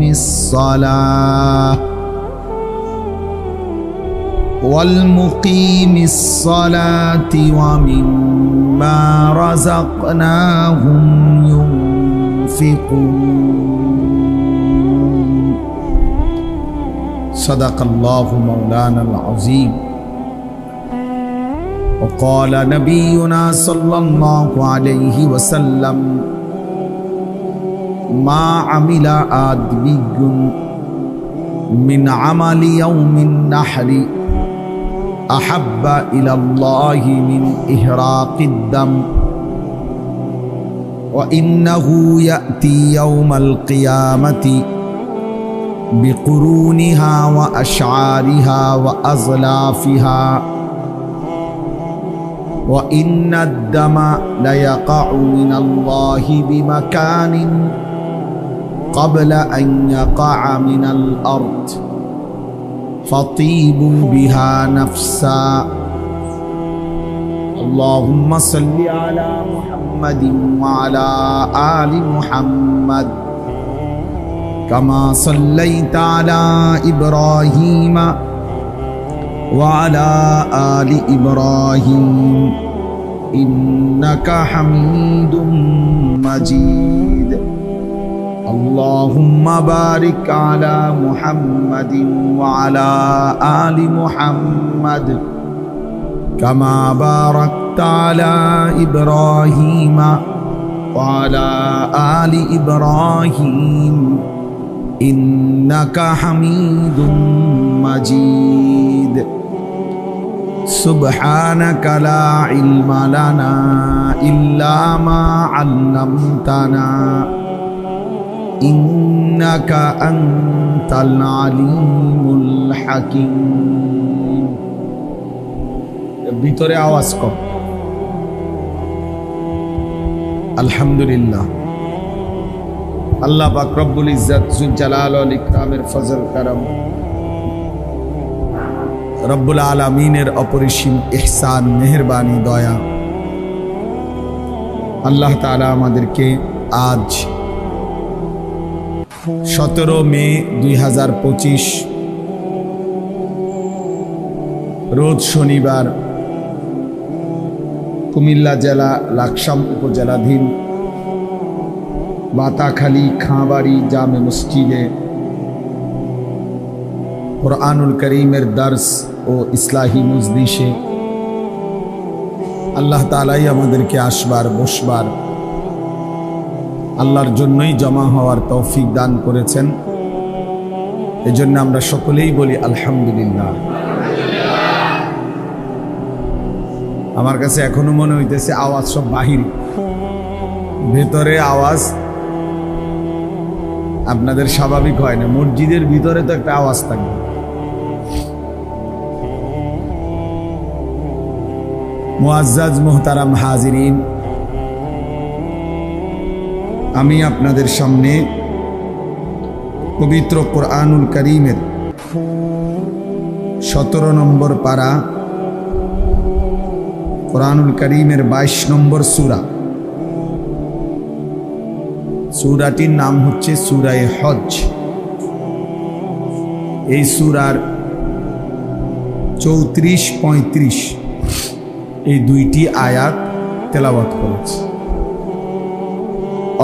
الصلاة ومما رزقناهم ينفقون صدق الله مولانا العظيم وقال نبينا صلى الله عليه وسلم ما عمل آدمي من عمل يوم النحر أحب إلى الله من إهراق الدم وإنه يأتي يوم القيامة بقرونها وأشعارها وأظلافها وإن الدم ليقع من الله بمكان قبل أن يقع من الأرض فطيبوا بها نفسا আল্লাহুম্মা সাল্লি আলা মুহাম্মাদিন ওয়া আলা আলি মুহাম্মাদ কামা সাল্লাইতা আলা ইব্রাহিম ওয়া আলা আলি ইব্রাহিম ইন্নাকা হামিদুম মাজিদ। আল্লাহুম্মা বারিক আলা মুহাম্মাদিন ওয়া আলা আলি মুহাম্মাদ কামা বারাকতা আলা ইব্রাহিম ওয়া আলা আলি ইব্রাহিম ইন্নাকা হামিদুম মাজিদ। সুবহানাকা লা ইলমা লানা ইল্লা মা আল্লামতানা ইন্নাকা আনতাল আলিমুল হাকিম। ভিতরে আওয়াজ কম। আলহামদুলিল্লাহ, আল্লাহ পাক রব্বুল ইজ্জত যুল জালাল ওয়াল ইকরামের ফজল করম, রব্বুল আলামিনের অপরিসীম ইহসান, মেহেরবানি, দয়া, আল্লাহ তাআলা আমাদেরকে আজ 17 মে 2025 রোজ শনিবার কুমিল্লা জেলা লাকসাম উপজেলাধীন বাতাখালী খাঁবাড়ি জামে মসজিদে কুরআনুল করিমের দর্স ও ইসলাহি মজলিসে আল্লাহ তাআলাই আমাদেরকে আসবার বসবার, আল্লাহর জন্যই জমা হওয়ার তৌফিক দান করেছেন। এজন্য আমরা সকলেই বলি আলহামদুলিল্লাহ। আমার কাছে এখনো মনে হইতেছে আওয়াজ সব বাহির, ভেতরে আওয়াজ আপনাদের স্বাভাবিক হয় না। মসজিদের ভিতরে তো একটা আওয়াজ থাকবে। মুআজ্জাজ মুহতারাম হাজিরিন, আমি আপনাদের সামনে পবিত্র কুরআনুল কারীমের 17 নম্বর পারা, কুরআনুল কারীমের 22 নম্বর সূরা, সূরাটির নাম হচ্ছে সূরা হজ। এই সূরার 34-35 এই দুইটি আয়াত তেলাওয়াত করেছে।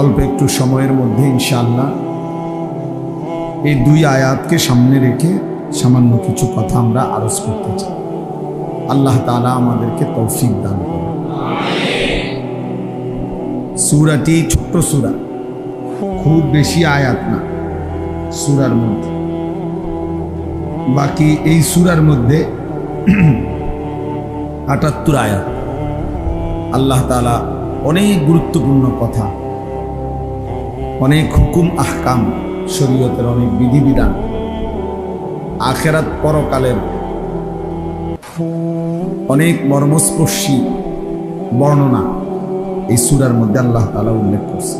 অল্প একটু সময়ের মধ্যে ইনশাআল্লাহ এই দুই আয়াতকে সামনে রেখে সামান্য কিছু কথা আমরা আরজ করতে চাই। আল্লাহ তাআলা আমাদেরকে তৌফিক দান করুন। সূরাটি ছোট্ট সূরা, খুব বেশি আয়াত না সূরার মধ্যে। বাকি এই সূরার মধ্যে 78 আয়াত। আল্লাহ তাআলা অনেক গুরুত্বপূর্ণ কথা, অনেক হুকুম আহকাম, শরীয়তের অনেক বিধিবিধান, আখিরাত পরকালের অনেক মর্মস্পর্শী বর্ণনা এই সূরার মধ্যে আল্লাহ তাআলা উল্লেখ করছে।